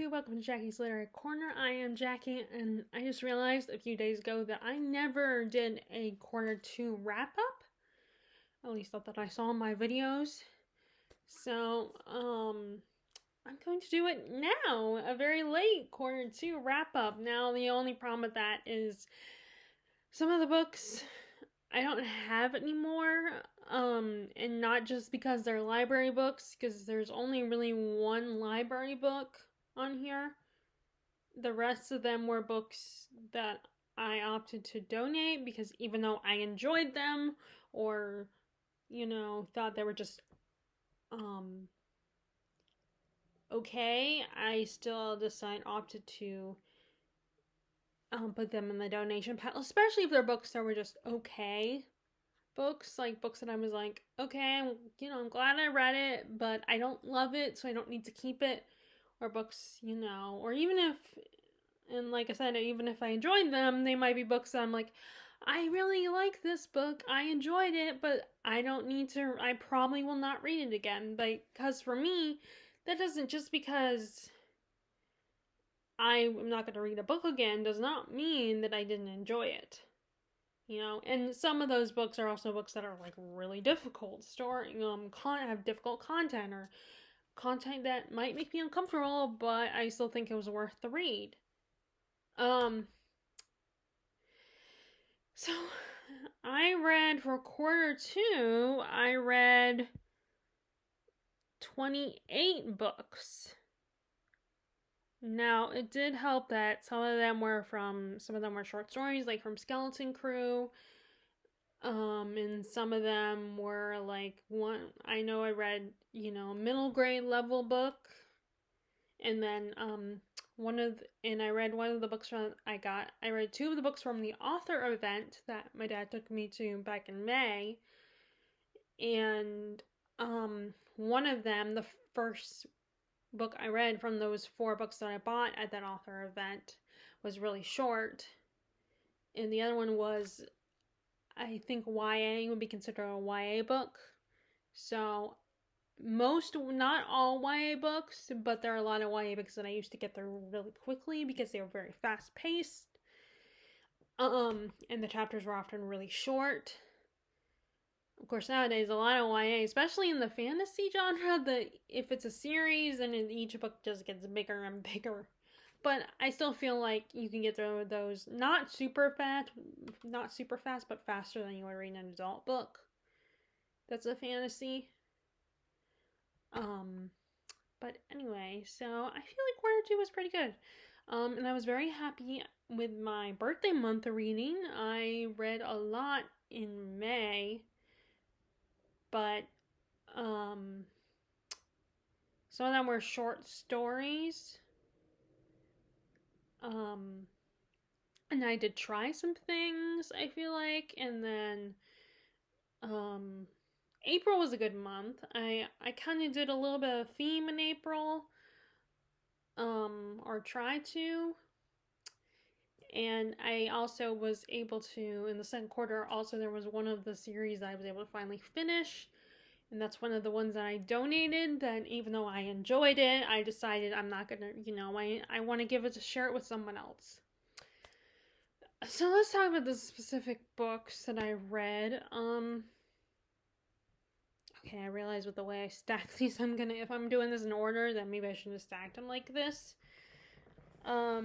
to welcome to Jackie's Literary Corner. I am Jackie, and I just realized a few days ago that I never did a quarter two wrap up. At least not that I saw in my videos. So, I'm going to do it now, a very late quarter two wrap up. Now, the only problem with that is some of the books I don't have anymore, and not just because they're library books, because there's only really one library book on here. The rest of them were books that I opted to donate because even though I enjoyed them or, thought they were just, okay, I still opted to put them in the donation pile, especially if they're books that were just okay books, like books that I was like, okay, I'm glad I read it, but I don't love it, so I don't need to keep it, or books, or even if, and like I said, even if I enjoyed them, they might be books that I'm like, I really like this book, I enjoyed it, but I don't need to, I probably will not read it again, because for me, that doesn't, just because I'm not going to read a book again does not mean that I didn't enjoy it. And some of those books are also books that are like really difficult have difficult content or content that might make me uncomfortable, but I still think it was worth the read. So I read for quarter two, I read 28 books. Now, it did help that some of them were short stories, like from Skeleton Crew. And some of them were like I know I read, middle grade level book. And then, I read one of the books I read two of the books from the author event that my dad took me to back in May. And, one of them, the first book I read from those 4 books that I bought at that author event, was really short. And the other one was, I think YA would be considered a YA book. So, not all YA books, but there are a lot of YA books that I used to get through really quickly because they were very fast paced. And the chapters were often really short. Of course, nowadays, a lot of YA, especially in the fantasy genre, if it's a series, then each book just gets bigger and bigger. But I still feel like you can get through those not super fast, but faster than you would read an adult book that's a fantasy. But anyway, so I feel like quarter two was pretty good. And I was very happy with my birthday month reading. I read a lot in May, but some of them were short stories. And I did try some things, I feel like, and then April was a good month. I kind of did a little bit of theme in April, or tried to, and I also was able to, in the second quarter, also there was one of the series that I was able to finally finish, and that's one of the ones that I donated, that even though I enjoyed it, I decided I'm not gonna, I want to share it with someone else. So let's talk about the specific books that I read. Okay, I realize with the way I stack these, if I'm doing this in order, then maybe I shouldn't have stacked them like this. I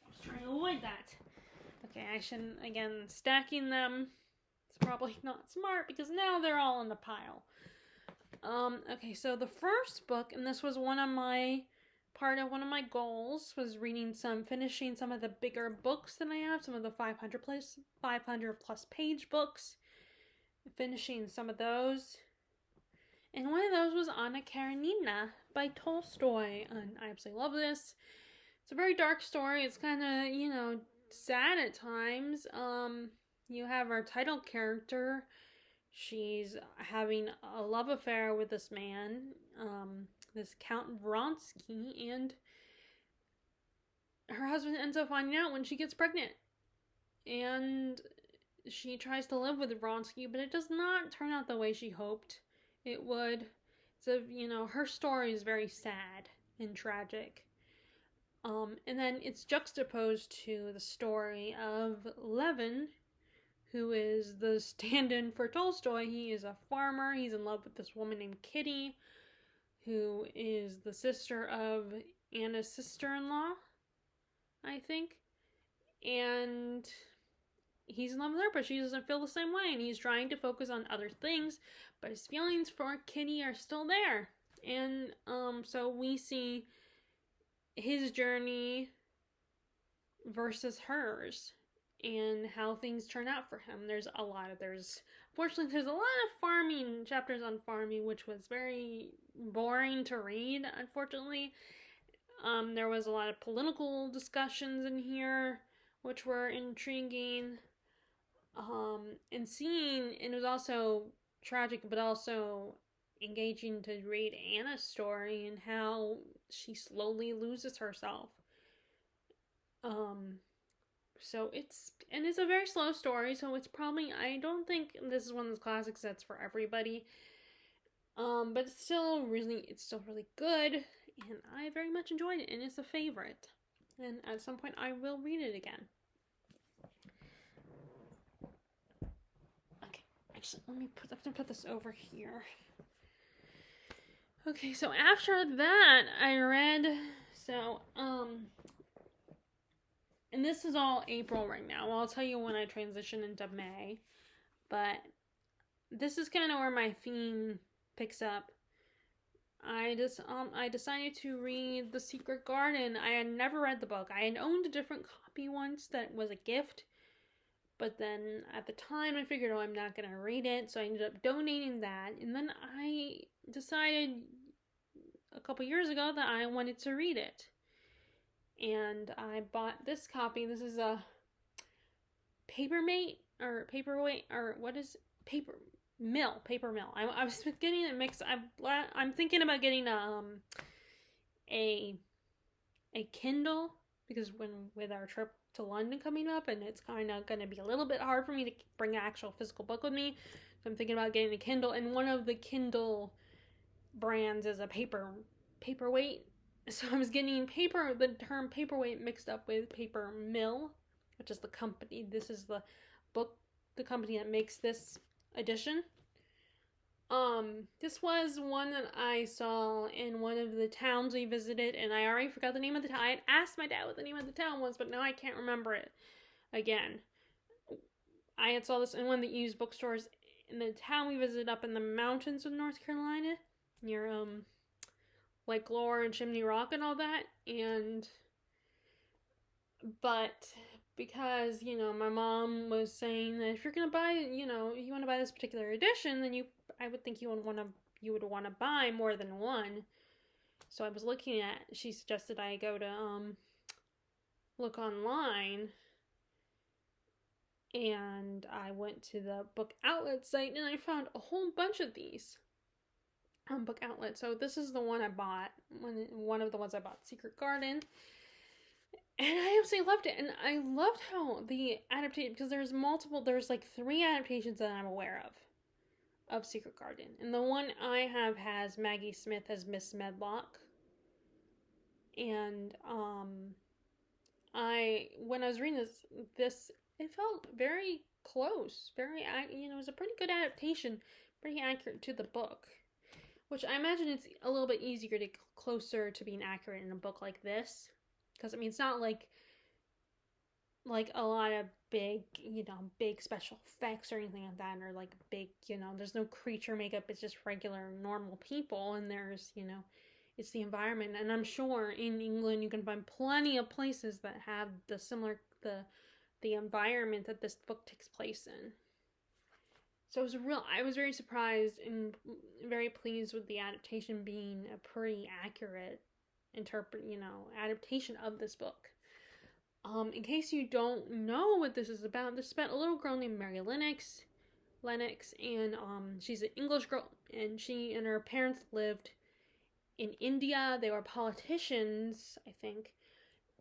was trying to avoid that. Okay, I shouldn't, again, stacking them. It's probably not smart because now they're all in the pile. Okay, so the first book, and this was part of one of my goals, was finishing some of the bigger books that I have, some of the 500 plus page books, finishing some of those. And one of those was Anna Karenina by Tolstoy, and I absolutely love this. It's a very dark story. It's kind of, sad at times. You have our title character. She's having a love affair with this man, this Count Vronsky, and her husband ends up finding out when she gets pregnant. And she tries to live with Vronsky, but it does not turn out the way she hoped. It would. So, her story is very sad and tragic. And then it's juxtaposed to the story of Levin, who is the stand-in for Tolstoy. He is a farmer. He's in love with this woman named Kitty, who is the sister of Anna's sister-in-law, I think. And he's in love with her, but she doesn't feel the same way, and he's trying to focus on other things, but his feelings for Kitty are still there. And so we see his journey versus hers and how things turn out for him. Fortunately there's a lot of farming chapters on farming, which was very boring to read, unfortunately. There was a lot of political discussions in here, which were intriguing. And it was also tragic, but also engaging to read Anna's story and how she slowly loses herself. So it's a very slow story, so it's probably, I don't think this is one of those classics that's for everybody. But it's still really good, and I very much enjoyed it, and it's a favorite. And at some point I will read it again. Okay, actually, let me put this over here. Okay, so after that, I read, and this is all April right now. Well, I'll tell you when I transition into May, but this is kind of where my theme picks up. I decided to read The Secret Garden. I had never read the book. I had owned a different copy once that was a gift, but then at the time I figured, I'm not going to read it, so I ended up donating that, and then I decided a couple years ago that I wanted to read it. And I bought this copy. This is a Papermate, or Paperweight, or what is Paper Mill. I was getting it mixed. I'm thinking about getting a Kindle, because with our trip to London coming up, and it's kind of going to be a little bit hard for me to bring an actual physical book with me. So I'm thinking about getting a Kindle, and one of the Kindle brands is a Paperweight. So I was getting the term Paperweight mixed up with Paper Mill, which is the company. This is the company that makes this edition. This was one that I saw in one of the towns we visited, and I already forgot the name of the town. I had asked my dad what the name of the town was, but now I can't remember it again. I had saw this in one of the used bookstores in the town we visited up in the mountains of North Carolina, near Lake Lore and Chimney Rock and all that. But because, my mom was saying that if you're going to buy, you want to buy this particular edition, then I would think you would want to buy more than one. So I was she suggested I go to look online, and I went to the book outlet site, and I found a whole bunch of these book outlet. So this is the one I bought, one of the ones I bought, Secret Garden, and I absolutely loved it. And I loved how the adaptation, because there's like 3 adaptations that I'm aware of Secret Garden, and the one I have has Maggie Smith as Miss Medlock. And when I was reading this, it felt very close, it was a pretty good adaptation, pretty accurate to the book. Which I imagine it's a little bit easier to closer to being accurate in a book like this. Because, it's not like a lot of big special effects or anything like that. Or like big, there's no creature makeup. It's just regular, normal people. And there's, it's the environment. And I'm sure in England you can find plenty of places that have the environment that this book takes place in. So I was very surprised and very pleased with the adaptation being a pretty accurate adaptation of this book. In case you don't know what this is about a little girl named Mary Lennox, and she's an English girl, and she and her parents lived in India. They were politicians, I think,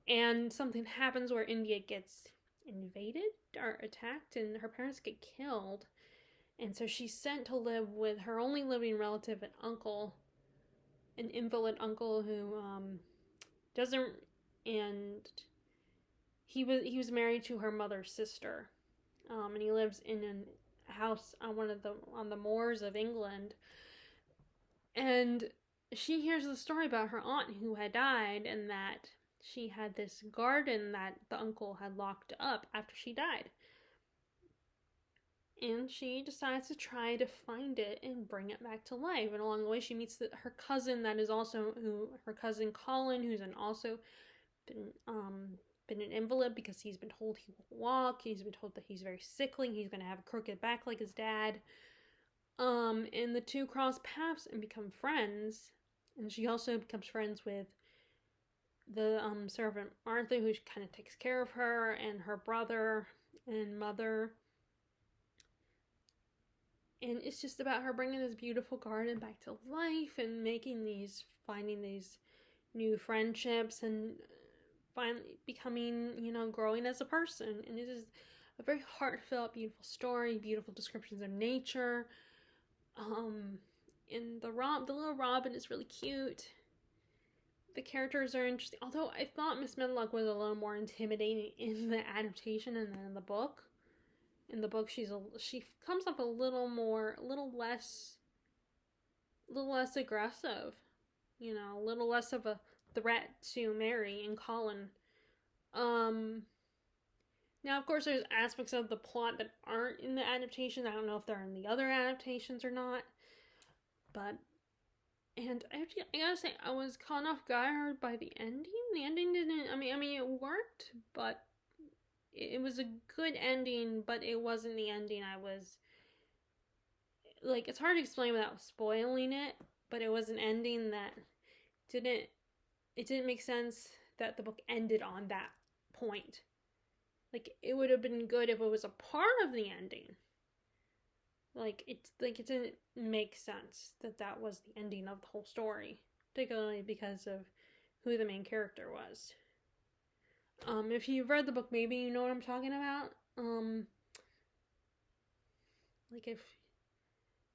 and something happens where India gets invaded or attacked, and her parents get killed. And so she's sent to live with her only living relative, an uncle, an invalid uncle who doesn't, and he was married to her mother's sister, and he lives in a house on the moors of England, and she hears the story about her aunt who had died, and that she had this garden that the uncle had locked up after she died. And she decides to try to find it and bring it back to life. And along the way, she meets her cousin, that is also her cousin Colin, who's also been an invalid because he's been told he won't walk. He's been told that he's very sickly. He's going to have a crooked back like his dad. And the two cross paths and become friends. And she also becomes friends with the servant Martha, who kind of takes care of her, and her brother and mother. And it's just about her bringing this beautiful garden back to life and finding these new friendships and finally becoming, growing as a person. And it is a very heartfelt, beautiful story, beautiful descriptions of nature. And the little Robin is really cute. The characters are interesting. Although I thought Miss Medlock was a little more intimidating in the adaptation and in the book. In the book, she comes up a little less aggressive. A little less of a threat to Mary and Colin. Now, of course, there's aspects of the plot that aren't in the adaptation. I don't know if they're in the other adaptations or not. And I gotta say, I was caught off guard by the ending. The ending didn't, I mean, it worked, but it was a good ending, but it wasn't the ending I was, like, it's hard to explain without spoiling it, but it was an ending that didn't make sense that the book ended on that point. Like, it would have been good if it was a part of the ending. It didn't make sense that was the ending of the whole story, particularly because of who the main character was. If you've read the book, maybe you know what I'm talking about.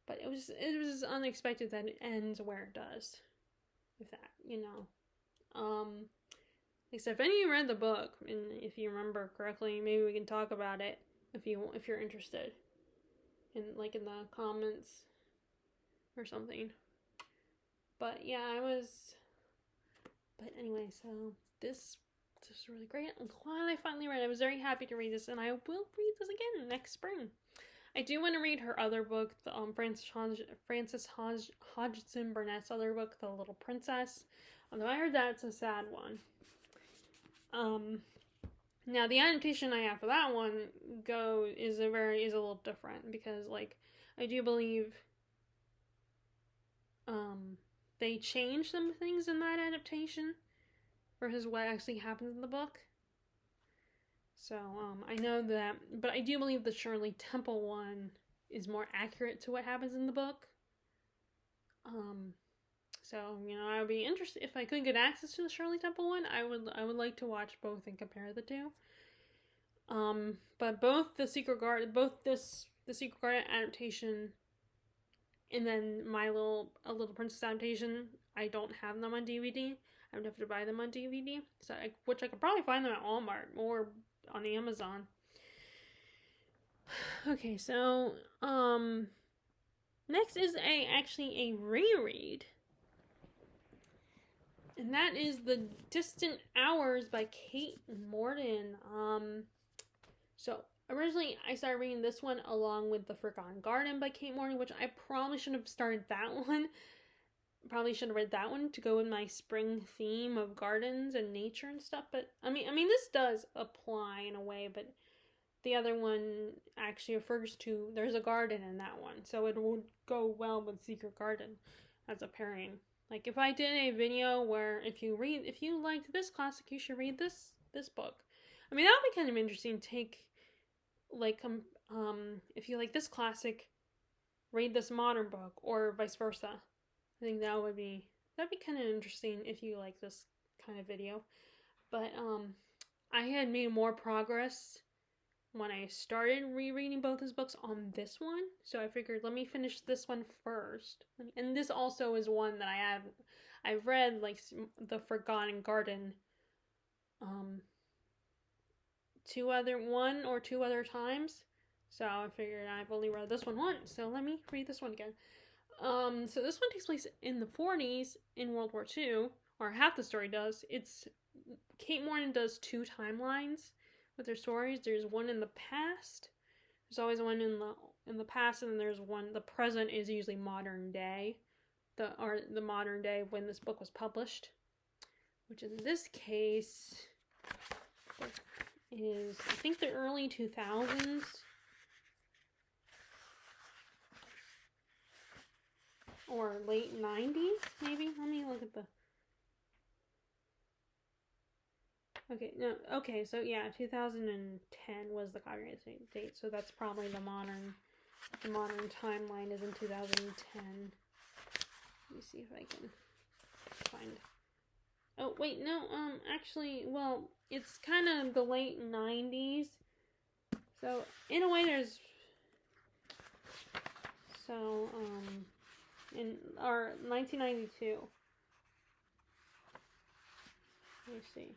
But it was unexpected that it ends where it does. With that, Except if any of you read the book, and if you remember correctly, maybe we can talk about it if you're interested. In the comments or something. But yeah, but anyway, so this is really great. I'm glad I finally read it. I was very happy to read this, and I will read this again next spring. I do want to read her other book, the Frances Hodgson Burnett's other book, The Little Princess. Although I heard that it's a sad one. Now the adaptation I have for that one is a little different, because I do believe they changed some things in that adaptation versus what actually happens in the book. So I know that, but I do believe the Shirley Temple one is more accurate to what happens in the book. So I would be interested if I could get access to the Shirley Temple one. I would like to watch both and compare the two. But both the Secret Garden adaptation and then A Little Princess adaptation, I don't have them on DVD. I would have to buy them on DVD, which I could probably find them at Walmart or on Amazon. Okay, so next is actually a reread. And that is The Distant Hours by Kate Morton. So originally I started reading this one along with The Forgotten Garden by Kate Morton, which I probably should have started that one. Probably should have read that one to go with my spring theme of gardens and nature and stuff. But I mean this does apply in a way, but the other one actually refers to, there's a garden in that one, so it would go well with Secret Garden as a pairing. If I did a video where if you liked this classic, you should read this book. I mean, that would be kind of interesting. Take if you like this classic, read this modern book, or vice versa. I think that'd be kind of interesting if you like this kind of video. But I had made more progress when I started rereading both his books on this one. So I figured, let me finish this one first. And this also is one that I've read, like The Forgotten Garden, um, one or two other times. So I figured I've only read this one once, so let me read this one again. So this one takes place in the 40s in World War II, or half the story does. It's Kate Morton does two timelines with her stories. There's one in the past. There's always one in the past, and then there's one. The present is usually modern day, the modern day when this book was published, which in this case is, I think, the early 2000s. Or late 90s, maybe? Let me look at the... Okay, no, okay, so yeah, 2010 was the copyright date, so that's probably the modern timeline is in 2010. Let me see if I can find... Oh, wait, no, actually, well, it's kind of the late 90s. So, in a way, there's... So, in our 1992. Let me see.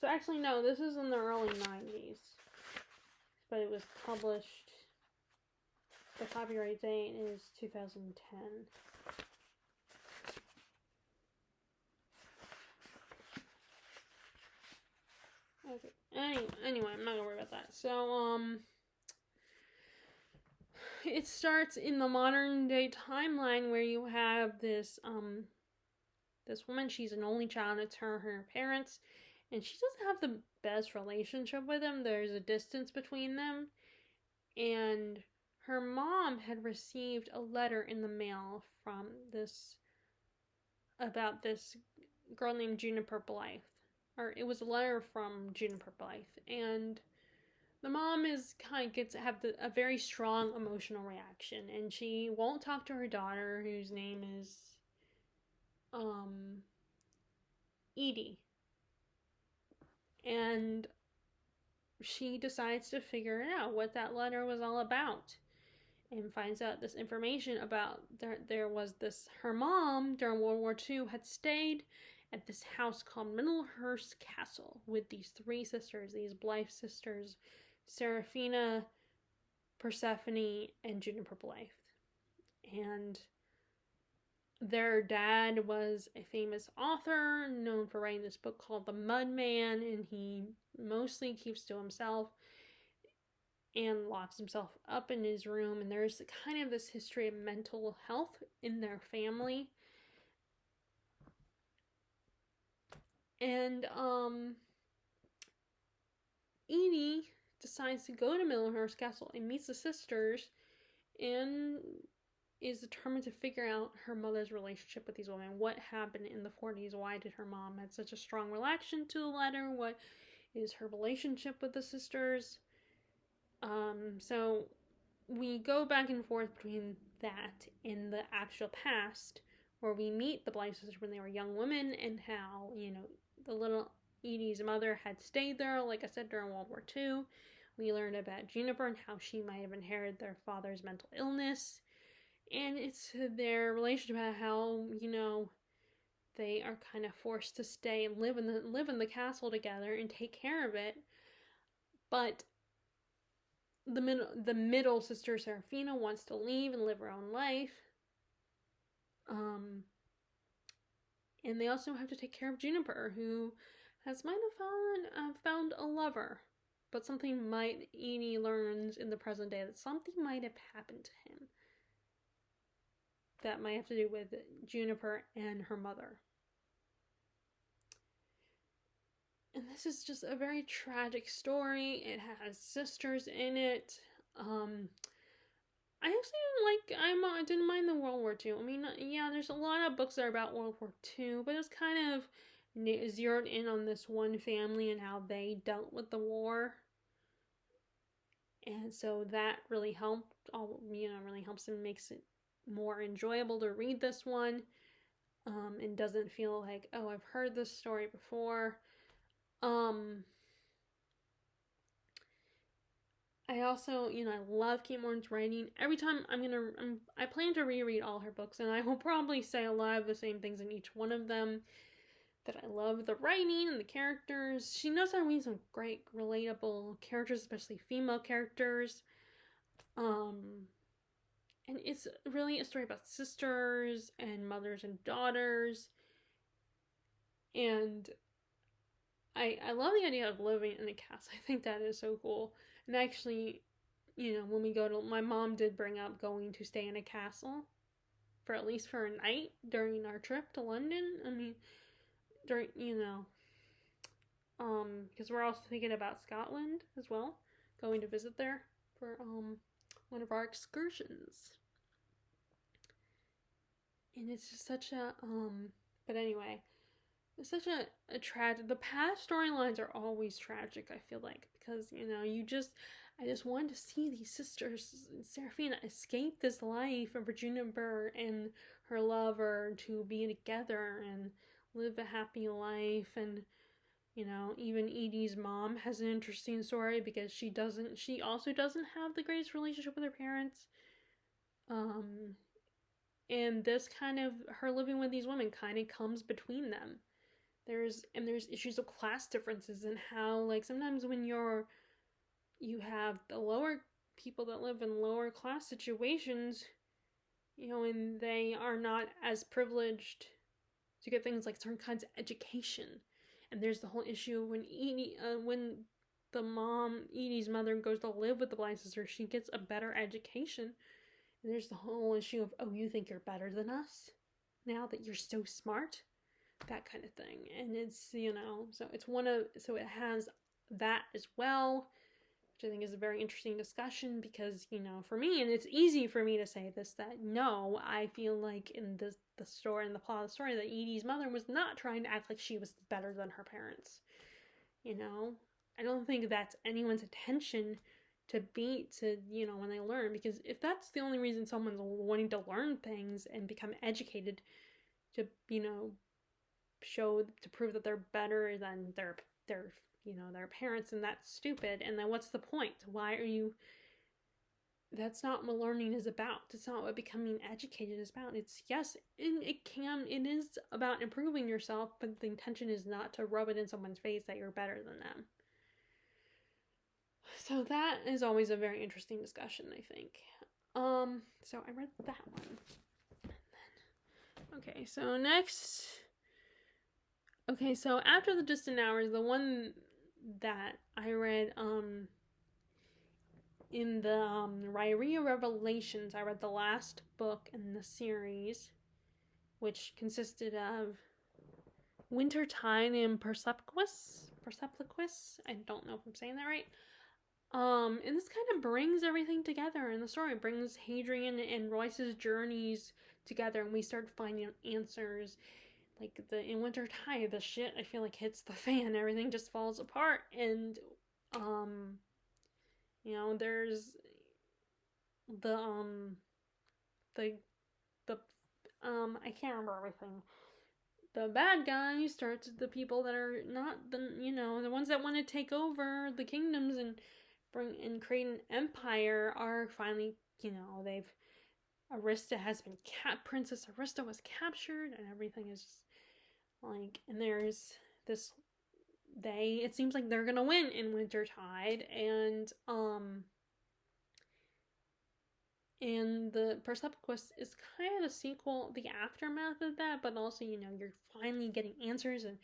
So actually, no, this is in the early 90s. But it was published, the copyright date is 2010. Okay, anyway, I'm not gonna worry about that. So, it starts in the modern day timeline where you have this woman. She's an only child. It's her parents, and she doesn't have the best relationship with them. There's a distance between them, and her mom had received a letter in the mail from about this girl named Juniper Blythe, or it was a letter from Juniper Blythe, and the mom gets a very strong emotional reaction, and she won't talk to her daughter, whose name is Edie. And she decides to figure it out, what that letter was all about, and finds out this information about there was this, her mom during World War II had stayed at this house called Middlehurst Castle with these three sisters, these Blythe sisters, Seraphina, Persephone, and Juniper Blythe. And their dad was a famous author known for writing this book called The Mudman, and he mostly keeps to himself and locks himself up in his room. And there's kind of this history of mental health in their family. And Edie decides to go to Middlehurst Castle and meets the sisters and is determined to figure out her mother's relationship with these women. What happened in the 40s? Why did her mom have such a strong reaction to the letter? What is her relationship with the sisters? So we go back and forth between that and the actual past, where we meet the Blythe sisters when they were young women, and how, the little Edie's mother had stayed there, like I said, during World War II. We learned about Juniper and how she might have inherited their father's mental illness. And it's their relationship about how, they are kind of forced to stay and live in the castle together and take care of it. But the middle sister, Seraphina, wants to leave and live her own life. And they also have to take care of Juniper, who might have found a lover. But Edie learns in the present day that something might have happened to him that might have to do with Juniper and her mother. And this is just a very tragic story. It has sisters in it. I actually didn't mind the World War II. I mean, yeah, there's a lot of books that are about World War II, but it was kind of zeroed in on this one family and how they dealt with the war. And so that really helped, really helps and makes it more enjoyable to read this one. and doesn't feel like, oh, I've heard this story before. Um, I also, I love Kate Morton's writing. Every time I plan to reread all her books, and I will probably say a lot of the same things in each one of them. That I love the writing and the characters. She knows how to weave some great, relatable characters, especially female characters. And it's really a story about sisters and mothers and daughters. And I love the idea of living in a castle. I think that is so cool. And actually, when we go to, my mom did bring up going to stay in a castle for at least for a night during our trip to London. I mean, during, because we're also thinking about Scotland as well, going to visit there for one of our excursions. And it's just such a but anyway, it's such a tragic. The past storylines are always tragic, I feel like, because I just wanted to see these sisters, Seraphina, escape this life of Virginia Burr and her lover to be together and live a happy life. And even Edie's mom has an interesting story because she also doesn't have the greatest relationship with her parents. And this kind of, her living with these women kind of comes between them. There's issues of class differences and how, like, sometimes when you have the lower people that live in lower class situations, and they are not as privileged to get things like certain kinds of education. And there's the whole issue when Edie's mother goes to live with the blind sister, she gets a better education. And there's the whole issue of, oh, you think you're better than us now that you're so smart? That kind of thing. And it's, so it has that as well, which I think is a very interesting discussion because, for me, and it's easy for me to say this, that no, I feel like in the story, in the plot of the story, that Edie's mother was not trying to act like she was better than her parents. I don't think that's anyone's intention to when they learn, because if that's the only reason someone's wanting to learn things and become educated to, to prove that they're better than their parents, and that's stupid. And then what's the point? That's not what learning is about. It's not what becoming educated is about. It's, yes, it is about improving yourself, but the intention is not to rub it in someone's face that you're better than them. So that is always a very interesting discussion, I think. So I read that one. Okay, so next. Okay, so after the Distant Hours, the one that I read, in the Rhyria Revelations, I read the last book in the series, which consisted of Wintertide and Persepolis. I don't know if I'm saying that right. And this kind of brings everything together in the story. It brings Hadrian and Royce's journeys together, and we start finding answers. Like in Wintertide, the shit I feel like hits the fan. Everything just falls apart, and there's the I can't remember everything. The bad guys starts the people that are not the ones that want to take over the kingdoms and create an empire are finally, they've Princess Arista was captured, and everything is just like, and there's this, it seems like they're gonna win in Wintertide, and the Persepolis is kind of a sequel, the aftermath of that, but also, you're finally getting answers, and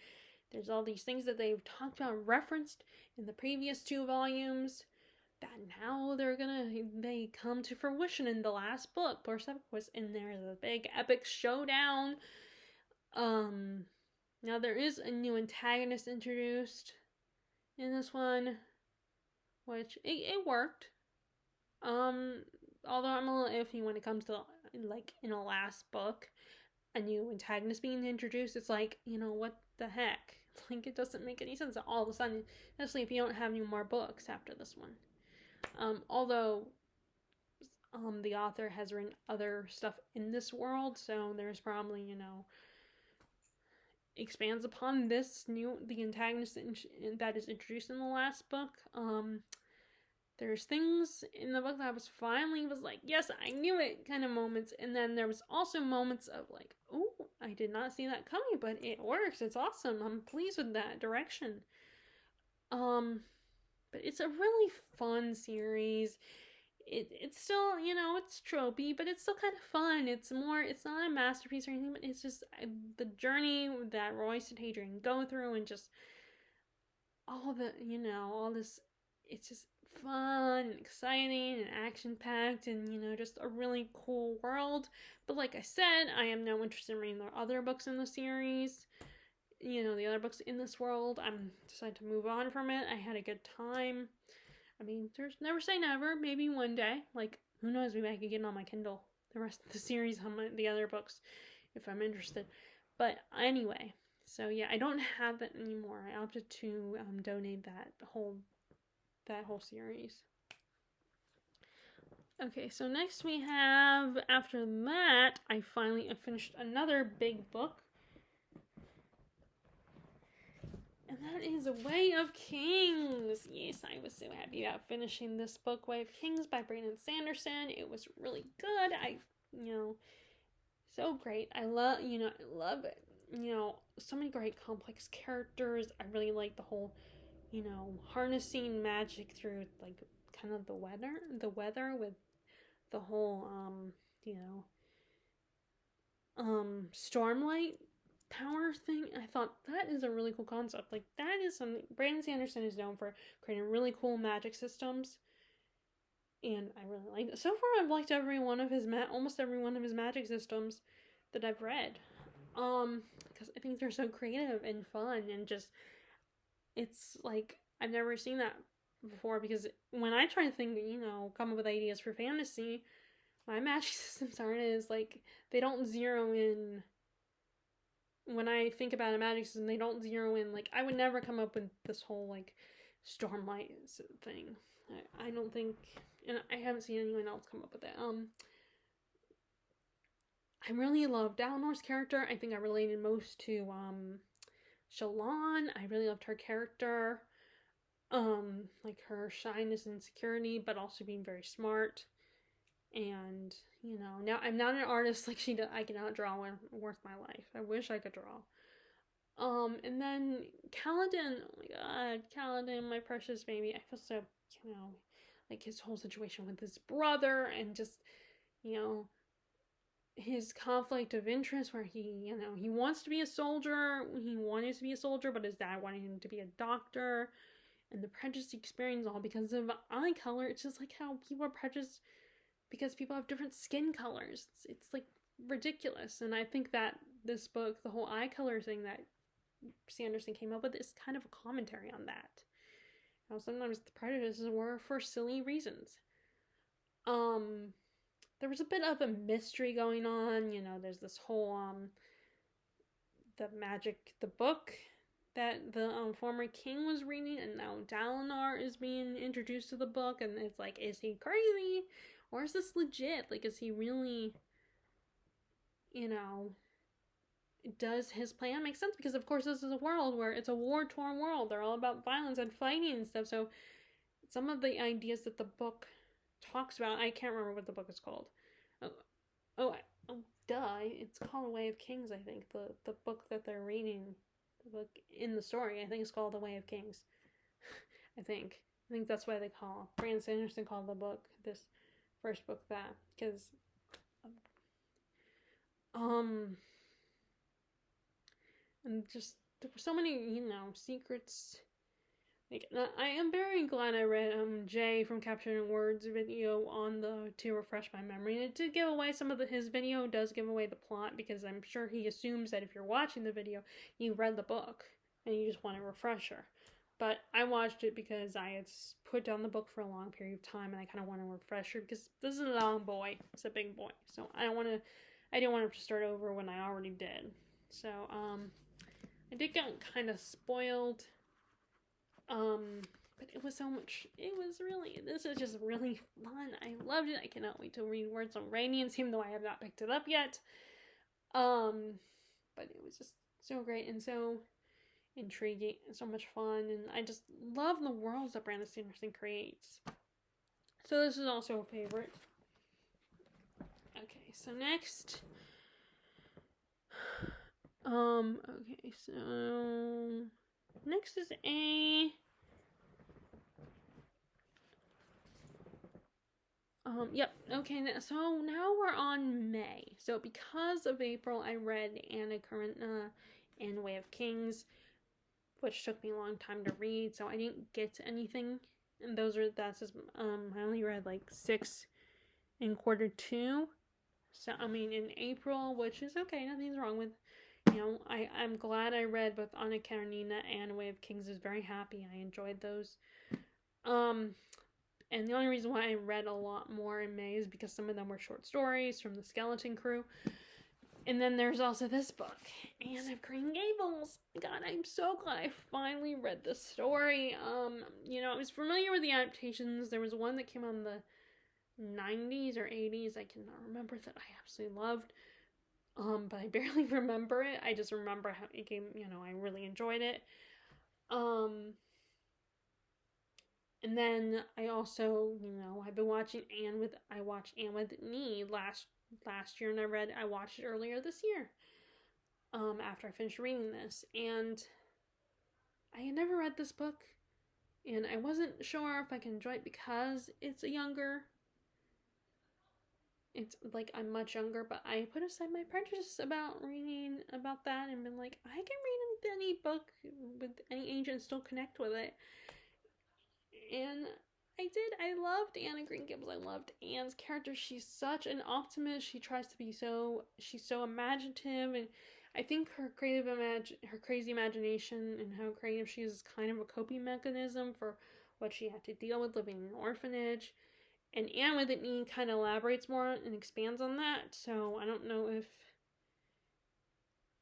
there's all these things that they've talked about, referenced in the previous 2 volumes, that now they come to fruition in the last book, Persepolis, and there's a big epic showdown. Now there is a new antagonist introduced in this one, which it worked. Although I'm a little iffy when it comes to, like, in a last book, a new antagonist being introduced. It's like, what the heck? Like, it doesn't make any sense all of a sudden, especially if you don't have any more books after this one. Although the author has written other stuff in this world, so there's probably, expands upon the antagonist that is introduced in the last book. There's things in the book that was like, yes, I knew it kind of moments. And then there was also moments of like, oh, I did not see that coming, but it works. It's awesome. I'm pleased with that direction. But it's a really fun series. It's still, it's tropey, but it's still kind of fun. It's not a masterpiece or anything, but it's just the journey that Royce and Hadrian go through, and just all this, it's just fun and exciting and action-packed, and, just a really cool world. But like I said, I am now interested in reading the other books in the series. The other books in this world. I'm decided to move on from it. I had a good time. I mean, there's never say never. Maybe one day, like, who knows, maybe I could get it on my Kindle, the rest of the series on the other books, if I'm interested. But anyway, so yeah, I don't have that anymore. I opted to donate that whole series. Okay, so next we have, after that, I finally finished another big book. And that is Way of Kings. Yes, I was so happy about finishing this book, Way of Kings by Brandon Sanderson. It was really good. So great. I love it. So many great complex characters. I really like the whole, harnessing magic through, like, kind of the weather with the whole, Stormlight Tower thing. I thought that is a really cool concept. Like, that is something Brandon Sanderson is known for, creating really cool magic systems, and I really like it. So far, I've liked almost every one of his magic systems that I've read, because I think they're so creative and fun, and just, it's like, I've never seen that before, because when I try to think, come up with ideas for fantasy, my magic systems aren't as, like, they don't zero in. When I think about a magic system, they don't zero in. Like, I would never come up with this whole, like, Stormlight thing. I don't think, and I haven't seen anyone else come up with it. I really love Dalinor's character. I think I related most to, Shallan. I really loved her character. Like, her shyness and insecurity, but also being very smart. And, now I'm not an artist like she does. I cannot draw worth my life. I wish I could draw. And then Kaladin. Oh my god, Kaladin, my precious baby. I feel so, like, his whole situation with his brother, and just, his conflict of interest, where he wants to be a soldier. He wanted to be a soldier, but his dad wanted him to be a doctor. And the prejudice he experienced all because of eye color. It's just like how people are prejudiced because people have different skin colors. It's like ridiculous. And I think that this book, the whole eye color thing that Sanderson came up with, is kind of a commentary on that. Sometimes the prejudices were for silly reasons. There was a bit of a mystery going on. There's this whole the book that the former king was reading, and now Dalinar is being introduced to the book, and it's like, is he crazy? Or is this legit? Like, is he really, does his plan make sense? Because, of course, this is a world where it's a war-torn world. They're all about violence and fighting and stuff. So some of the ideas that the book talks about, I can't remember what the book is called. It's called Way of Kings, I think. The book that they're reading, the book in the story, I think it's called The Way of Kings. I think that's why Brandon Sanderson called the book, this first book, that, because and just there were so many secrets. Like, I am very glad I read Jay from Capturing Words video to refresh my memory, and it did give away his video does give away the plot, because I'm sure he assumes that if you're watching the video you read the book and you just want a refresher. But I watched it because I had put down the book for a long period of time, and I kind of want a refresher, because this is a long boy. It's a big boy. So I didn't want to start over when I already did. So, I did get kind of spoiled. But it was this is just really fun. I loved it. I cannot wait to read Words on Radiance, even though I have not picked it up yet. But it was just so great and so intriguing and so much fun, and I just love the worlds that Brandon Sanderson creates. So this is also a favorite. Okay, so next, okay, so next is yep, okay, so now we're on May. So because of April, I read Anna Karenina and Way of Kings, which took me a long time to read, so I didn't get to anything. And that's just, I only read like 6 in quarter 2. So, I mean, in April, which is okay, nothing's wrong with, I'm glad I read both Anna Karenina and Way of Kings. I was very happy. I enjoyed those. And the only reason why I read a lot more in May is because some of them were short stories from the Skeleton Crew. And then there's also this book, Anne of Green Gables. God, I'm so glad I finally read this story. I was familiar with the adaptations. There was one that came out in the 90s or 80s, I cannot remember, that I absolutely loved. But I barely remember it. I just remember how it came, I really enjoyed it. And then I also, I've been watching I watched Anne with Nee last year, and I watched it earlier this year. After I finished reading this, and I had never read this book, and I wasn't sure if I can enjoy it because it's like I'm much younger, but I put aside my prejudice about reading about that and been like, I can read any book with any age and still connect with it. And I did. I loved Anne of Green Gables. I loved Anne's character. She's such an optimist. She's so imaginative, and I think her crazy imagination and how creative she is kind of a coping mechanism for what she had to deal with living in an orphanage. And Anne with It kind of elaborates more and expands on that. So I don't know if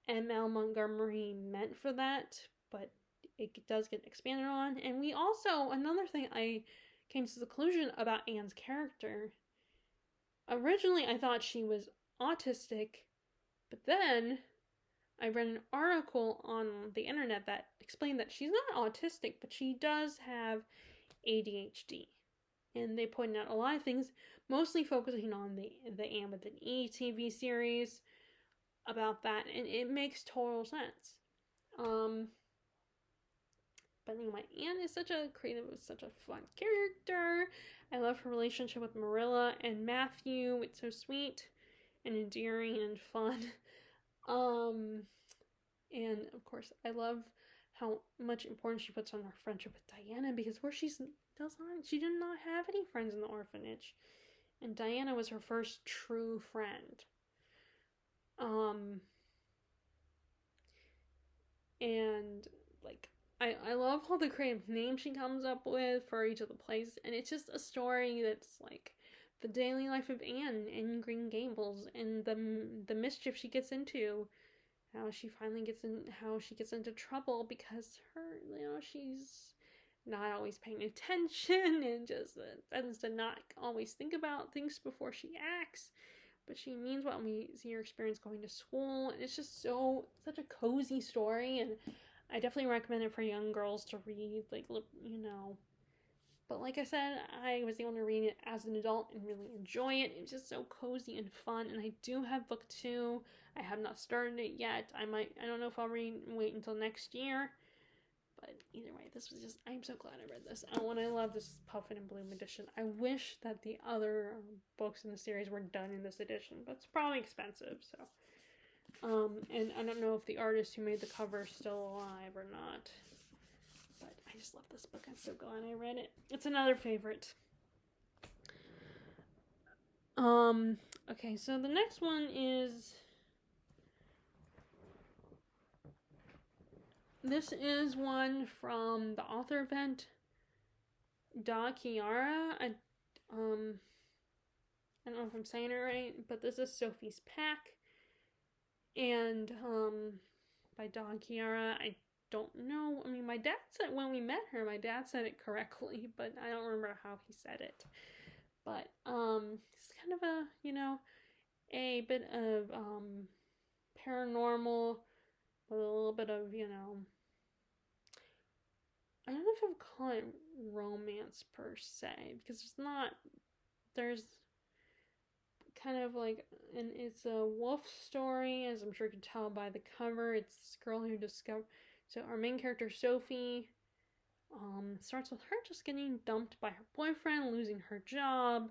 M.L. Montgomery meant for that, but it does get expanded on. And we also, another thing I came to the conclusion about Anne's character, originally I thought she was autistic, but then I read an article on the internet that explained that she's not autistic, but she does have ADHD. And they pointed out a lot of things, mostly focusing on the Anne with an E TV series about that, and it makes total sense. But anyway, Anne is such a fun character. I love her relationship with Marilla and Matthew. It's so sweet and endearing and fun. And of course, I love how much importance she puts on her friendship with Diana, because she did not have any friends in the orphanage, and Diana was her first true friend. And like I love all the creative names she comes up with for each of the places, and it's just a story that's like the daily life of Anne in Green Gables and the mischief she gets into, how she gets into trouble because she's not always paying attention and just tends to not always think about things before she acts. But she means well. We see her experience going to school, and it's just such a cozy story, and I definitely recommend it for young girls to read. But like I said, I was able to read it as an adult and really enjoy it. It's just so cozy and fun, and I do have book 2. I have not started it yet. I don't know if I'll wait until next year. But either way, I'm so glad I read this. And I love this Puffin and Bloom edition. I wish that the other books in the series were done in this edition, but it's probably expensive, so. And I don't know if the artist who made the cover is still alive or not. But I just love this book. I'm so glad I read it. It's another favorite. Okay, so the next one is... This is one from the author event, Da Chiara. I don't know if I'm saying it right, but this is Sophie's Pack. And by Da Chiara. I don't know. I mean, my dad said when we met her, my dad said it correctly, but I don't remember how he said it. But it's kind of a bit of paranormal with a little bit of, I don't know if I would call it romance per se, because it's not, there's kind of like, and it's a wolf story, as I'm sure you can tell by the cover. It's this girl who discovered, so our main character, Sophie, starts with her just getting dumped by her boyfriend, losing her job,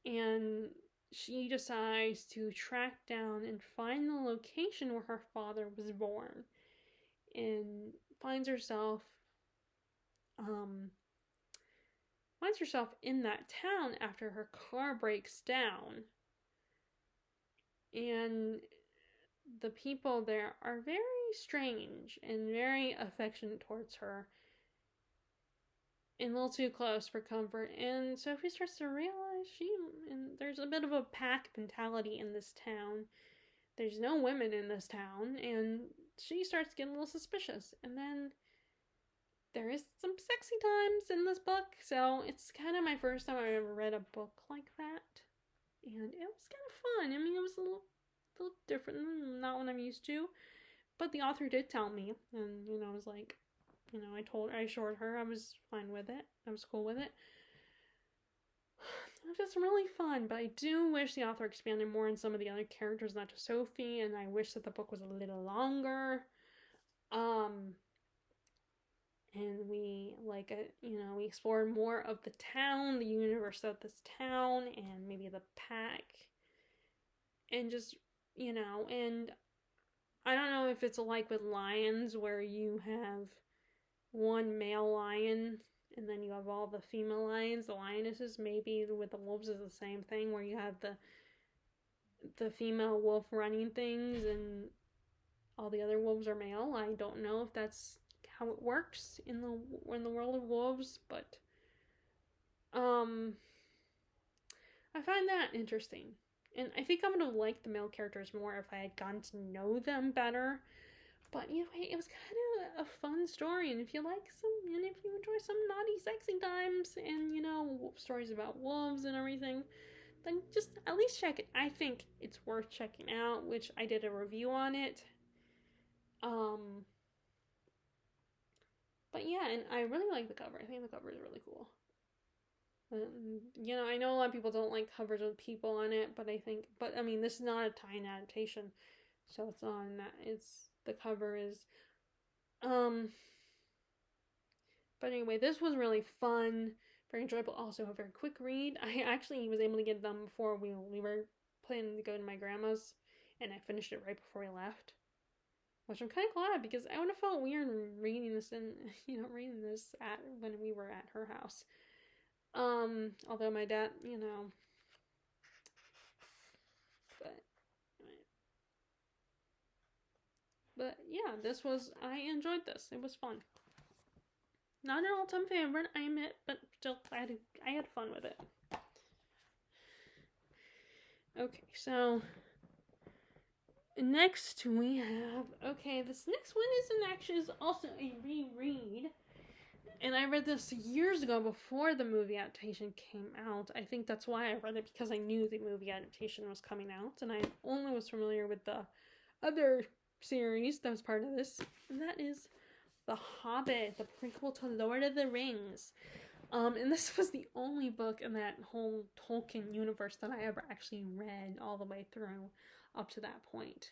and she decides to track down and find the location where her father was born, and finds herself um, in that town after her car breaks down. And the people there are very strange and very affectionate towards her, and a little too close for comfort. And Sophie starts to realize there's a bit of a pack mentality in this town. There's no women in this town, and she starts getting a little suspicious. And then there is some sexy times in this book, so it's kind of my first time I ever read a book like that, and it was kind of fun. I mean, it was a little different, not what I'm used to, but the author did tell me, and I was like, I assured her I was fine with it. I was cool with it. It was just really fun, but I do wish the author expanded more on some of the other characters, not just Sophie, and I wish that the book was a little longer. And we we explored more of the town, the universe of this town, and maybe the pack, and just and I don't know if it's like with lions where you have one male lion and then you have all the female lions, the lionesses. Maybe with the wolves is the same thing, where you have the female wolf running things and all the other wolves are male. I don't know if that's how it works in the world of wolves, but I find that interesting. And I think I would have liked the male characters more if I had gotten to know them better. But it was kind of a fun story, and if you enjoy some naughty, sexy times, and stories about wolves and everything, then just at least check it. I think it's worth checking out, which I did a review on it. But yeah, and I really like the cover. I think the cover is really cool. I know a lot of people don't like covers with people on it, but I mean, this is not a tie-in adaptation, so it's on that. The cover is, but anyway, this was really fun, very enjoyable. Also, a very quick read. I actually was able to get it done before we were planning to go to my grandma's, and I finished it right before we left, which I'm kind of glad, because I would have felt weird reading this when we were at her house. Although my dad, but yeah, I enjoyed this. It was fun. Not an all-time favorite, I admit, but still, I had fun with it. Okay, so next we have, this next one is also a reread. And I read this years ago before the movie adaptation came out. I think that's why I read it, because I knew the movie adaptation was coming out, and I only was familiar with the other series that was part of this, and that is The Hobbit, the prequel to Lord of the Rings. And this was the only book in that whole Tolkien universe that I ever actually read all the way through up to that point.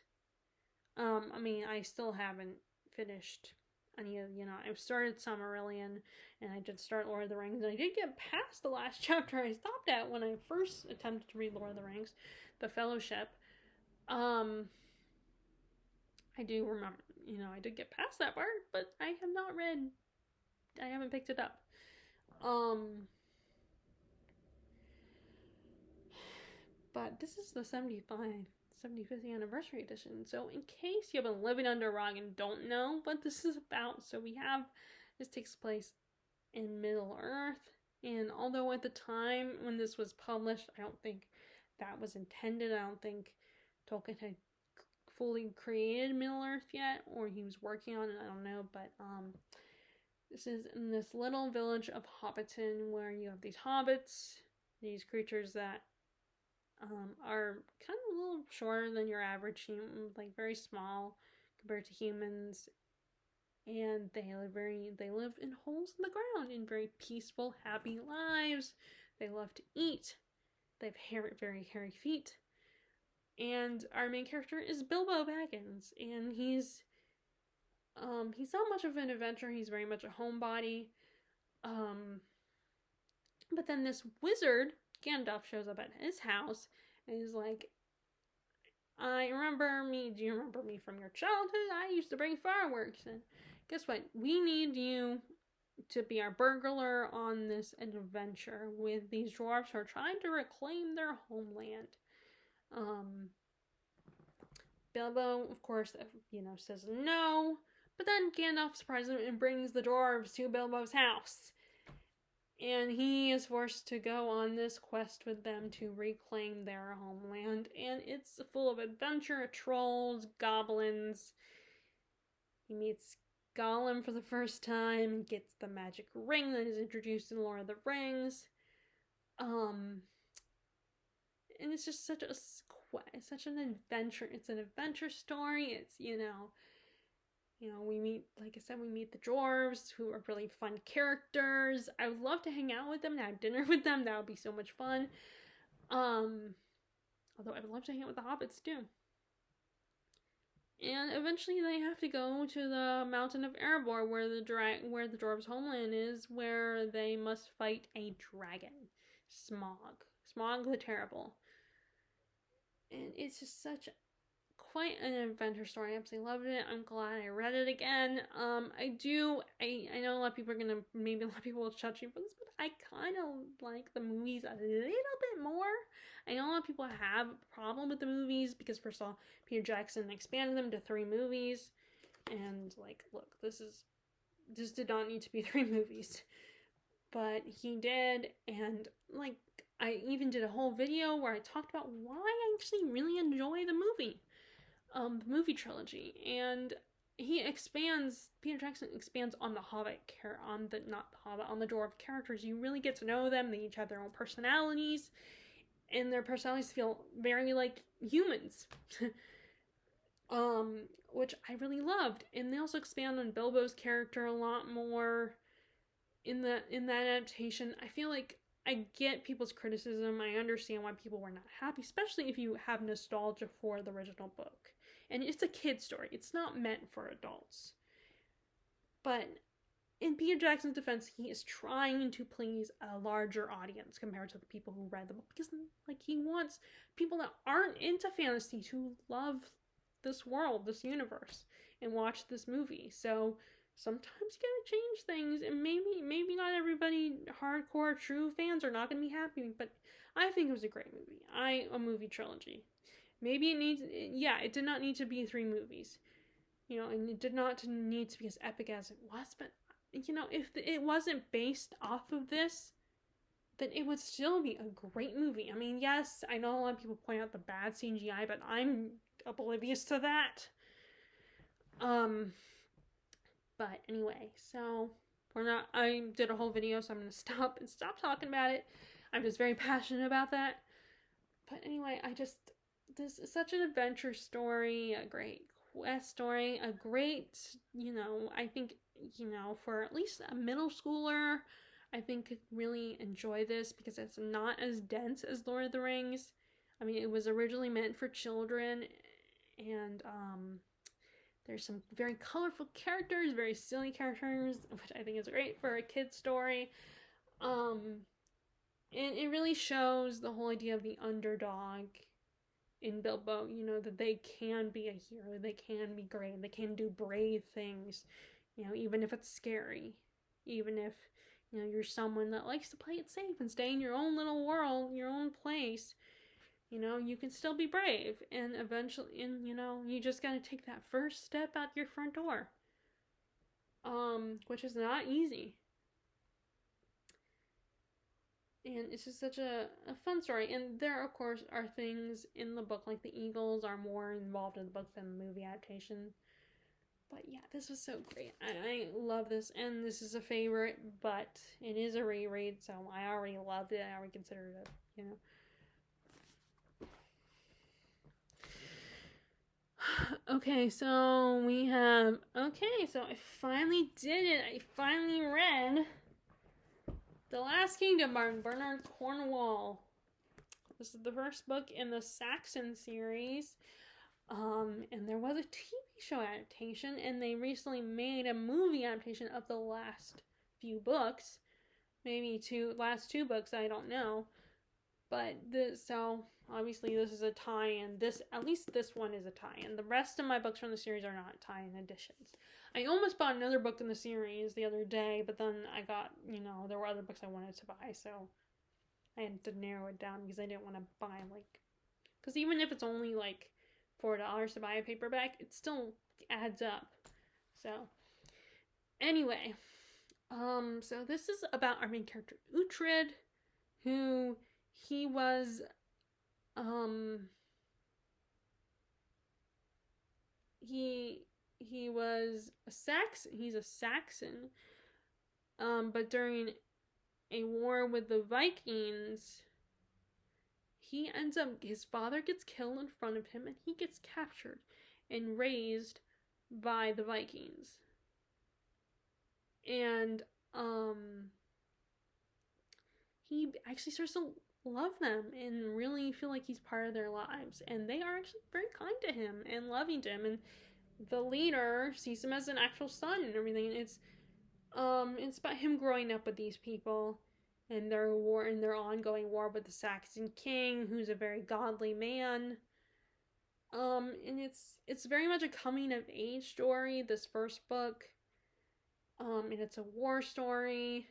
I mean, I still haven't finished any of, I've started Silmarillion, and I did start Lord of the Rings, and I did get past the last chapter I stopped at when I first attempted to read Lord of the Rings, The Fellowship. I do remember, I did get past that part, but I haven't picked it up. But this is the 75th anniversary edition. So in case you've been living under a rock and don't know what this is about, this takes place in Middle Earth. And although at the time when this was published, I don't think that was intended. I don't think Tolkien had fully created Middle Earth yet, or he was working on it, I don't know. But this is in this little village of Hobbiton, where you have these hobbits, these creatures that are kind of a little shorter than your average human, like very small compared to humans, and they live in holes in the ground in very peaceful, happy lives. They love to eat. They have very hairy feet. And our main character is Bilbo Baggins, and he's not much of an adventurer. He's very much a homebody. Um, but then this wizard Gandalf shows up at his house and he's like, "I remember me. Do you remember me from your childhood? I used to bring fireworks, and guess what? We need you to be our burglar on this adventure with these dwarves who are trying to reclaim their homeland." Um, Bilbo, of course, says no, but then Gandalf surprises him and brings the dwarves to Bilbo's house. And he is forced to go on this quest with them to reclaim their homeland. And it's full of adventure, trolls, goblins. He meets Gollum for the first time and gets the magic ring that is introduced in Lord of the Rings. And it's just such an adventure. It's an adventure story. It's, we meet, like I said, we meet the dwarves, who are really fun characters. I would love to hang out with them and have dinner with them. That would be so much fun. Although I would love to hang out with the hobbits too. And eventually they have to go to the mountain of Erebor, where the dwarves' homeland is, where they must fight a dragon, Smaug the Terrible. And it's just quite an adventure story. I absolutely loved it. I'm glad I read it again. I know a lot of people will judge me for this, but I kind of like the movies a little bit more. I know a lot of people have a problem with the movies because, first of all, Peter Jackson expanded them to 3 movies, and look, this did not need to be 3 movies, but he did, and I even did a whole video where I talked about why I actually really enjoy the movie trilogy, and Peter Jackson expands on the Hobbit on the dwarf characters. You really get to know them. They each have their own personalities, and their personalities feel very like humans. Which I really loved. And they also expand on Bilbo's character a lot more in that adaptation. I feel like I get people's criticism. I understand why people were not happy, especially if you have nostalgia for the original book. And it's a kid's story. It's not meant for adults. But in Peter Jackson's defense, he is trying to please a larger audience compared to the people who read the book, because he wants people that aren't into fantasy to love this world, this universe, and watch this movie. So sometimes you gotta change things, and maybe not everybody hardcore true fans are not gonna be happy, but I think it was a great movie. A movie trilogy. Maybe it did not need to be 3 movies, and it did not need to be as epic as it was, but if it wasn't based off of this, then it would still be a great movie. I mean, yes, I know a lot of people point out the bad CGI, but I'm oblivious to that. But anyway, so I did a whole video, so I'm going to stop talking about it. I'm just very passionate about that. But anyway, this is such an adventure story, a great quest story, a great, I think, for at least a middle schooler, I think could really enjoy this because it's not as dense as Lord of the Rings. I mean, it was originally meant for children, and there's some very colorful characters, very silly characters, which I think is great for a kid's story. And it really shows the whole idea of the underdog in Bilbo, that they can be a hero, they can be great, they can do brave things, even if it's scary, even if, you're someone that likes to play it safe and stay in your own little world, your own place, you can still be brave, and eventually, you just gotta take that first step out your front door, which is not easy. And it's just such a fun story. And there, of course, are things in the book, like the Eagles are more involved in the book than the movie adaptation. But yeah, this was so great. I love this, and this is a favorite, but it is a reread, so I already loved it. I already considered it, Okay, so we have. Okay, so I finally did it. I finally read The Last Kingdom by Bernard Cornwell. This is the first book in the Saxon series. And there was a TV show adaptation, and they recently made a movie adaptation of the last few books. Maybe last two books, I don't know. But so obviously this is a tie-in. At least this one is a tie-in. The rest of my books from the series are not tie-in editions. I almost bought another book in the series the other day, but then I got, there were other books I wanted to buy, so I had to narrow it down because I didn't want to buy because even if it's only like $4 to buy a paperback, it still adds up. So anyway, so this is about our main character Uhtred, who he was he was a he's a Saxon, but during a war with the Vikings, his father gets killed in front of him, and he gets captured and raised by the Vikings. And he actually starts to love them and really feel like he's part of their lives, and they are actually very kind to him and loving to him, and the leader sees him as an actual son and everything. And it's about him growing up with these people and their ongoing war with the Saxon king, who's a very godly man. And it's very much a coming of age story, this first book. And it's a war story,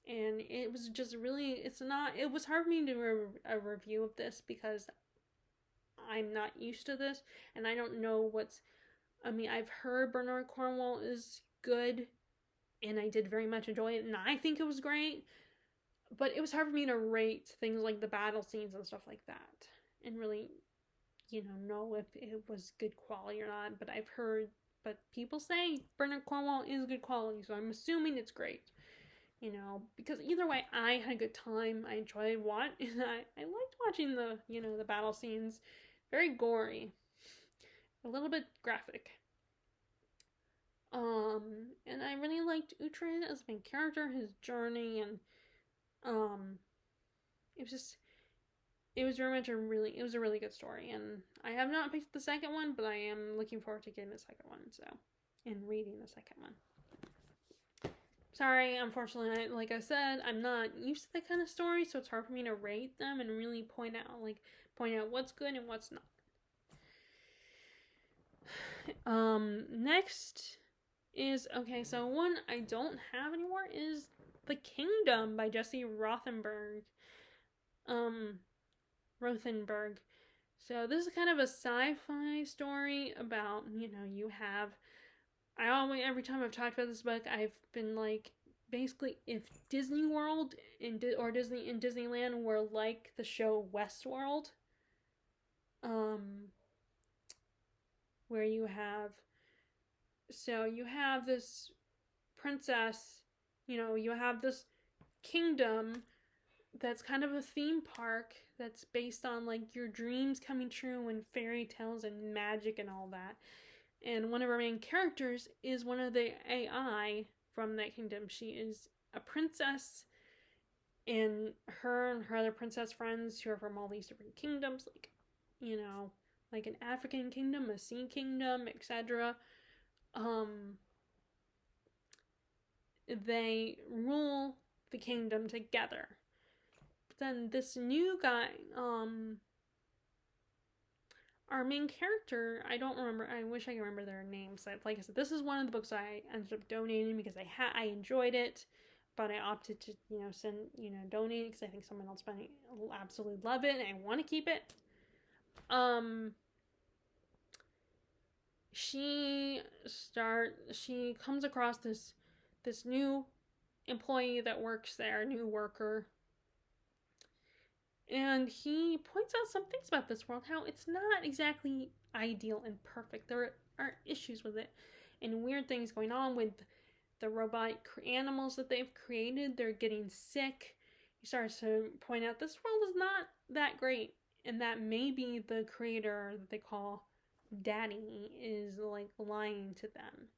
and it was just really, it was hard for me to do a review of this because I'm not used to this, and I don't know I've heard Bernard Cornwell is good, and I did very much enjoy it, and I think it was great, but it was hard for me to rate things like the battle scenes and stuff like that, and really, know if it was good quality or not. But people say Bernard Cornwell is good quality, so I'm assuming it's great. Because either way, I had a good time. I enjoyed and I liked watching the battle scenes. Very gory, a little bit graphic. And I really liked Uhtred as main character, his journey, and it was very much a really good story. And I have not picked the second one, but I am looking forward to getting the second one, and reading the second one. Sorry, unfortunately, like I said, I'm not used to that kind of story, so it's hard for me to rate them and really point out what's good and what's not. Next is, so one I don't have anymore is The Kingdom by Jesse Rothenberg. So this is kind of a sci-fi story about, every time I've talked about this book, I've been like, basically, if Disney World or Disney in Disneyland were like the show Westworld, where you have this princess, you have this kingdom that's kind of a theme park that's based on like your dreams coming true and fairy tales and magic and all that. And one of our main characters is one of the AI from that kingdom. She is a princess, and her other princess friends who are from all these different kingdoms, like an African kingdom, a sea kingdom, etc. They rule the kingdom together. But then this new guy, our main character, I don't remember. I wish I could remember their names. Like I said, this is one of the books I ended up donating because I enjoyed it, but I opted to donate because I think someone else might absolutely love it and I want to keep it. She comes across this new employee that works there, new worker. And he points out some things about this world, how it's not exactly ideal and perfect. There are issues with it and weird things going on with the robotic animals that they've created. They're getting sick. He starts to point out this world is not that great, and that maybe the creator that they call daddy is like lying to them.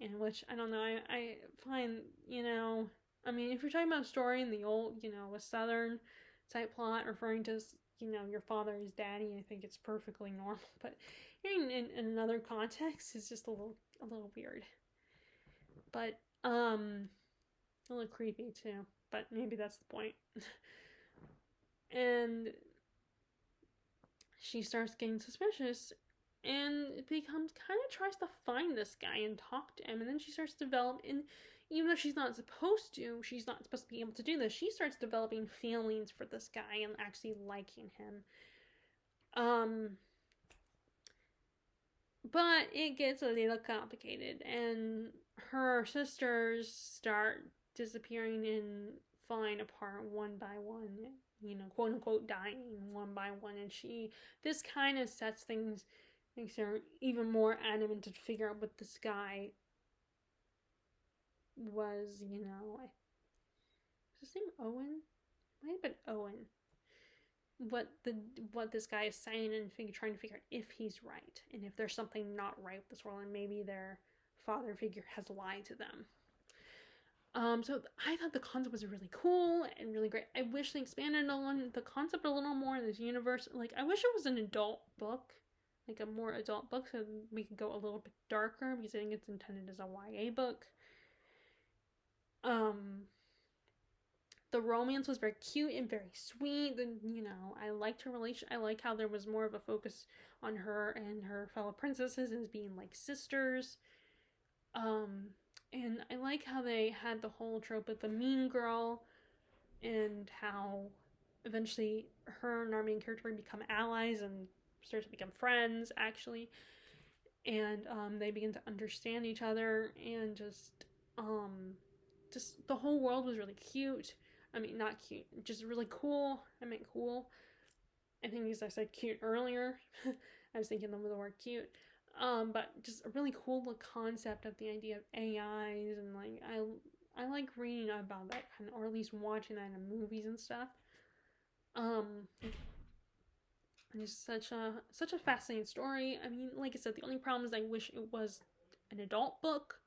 In which, I don't know, I find, I mean, if you're talking about a story in the old, a Southern type plot referring to, your father is daddy, I think it's perfectly normal. But in another context, it's just a little weird. But, a little creepy too. But maybe that's the point. And she starts getting suspicious and it becomes kind of tries to find this guy and talk to him, and then she starts to develop, and even though she's not supposed to be able to do this, she starts developing feelings for this guy and actually liking him. But it gets a little complicated, and her sisters start disappearing and falling apart one by one, quote unquote dying one by one, and this kind of sets things, makes her even more adamant to figure out what this guy was, was his name Owen? It might have been Owen. What this guy is saying, and trying to figure out if he's right, and if there's something not right with this world, and maybe their father figure has lied to them. So I thought the concept was really cool and really great. I wish they expanded on the concept a little more in this universe. Like, I wish it was an adult book, like a more adult book, so we could go a little bit darker, because I think it's intended as a YA book. The romance was very cute and very sweet. And, I liked her relation. I like how there was more of a focus on her and her fellow princesses as being like sisters. And I like how they had the whole trope of the mean girl, and how eventually her and our main character become allies and start to become friends, actually. And they begin to understand each other, and just the whole world was really cute. I mean, not cute, just really cool. I meant cool. I think because I said cute earlier, I was thinking of the word cute. But just a really cool concept of the idea of AIs, and like I like reading about that kind of, or at least watching that in movies and stuff. It's such a fascinating story. I mean, like I said, the only problem is I wish it was an adult book,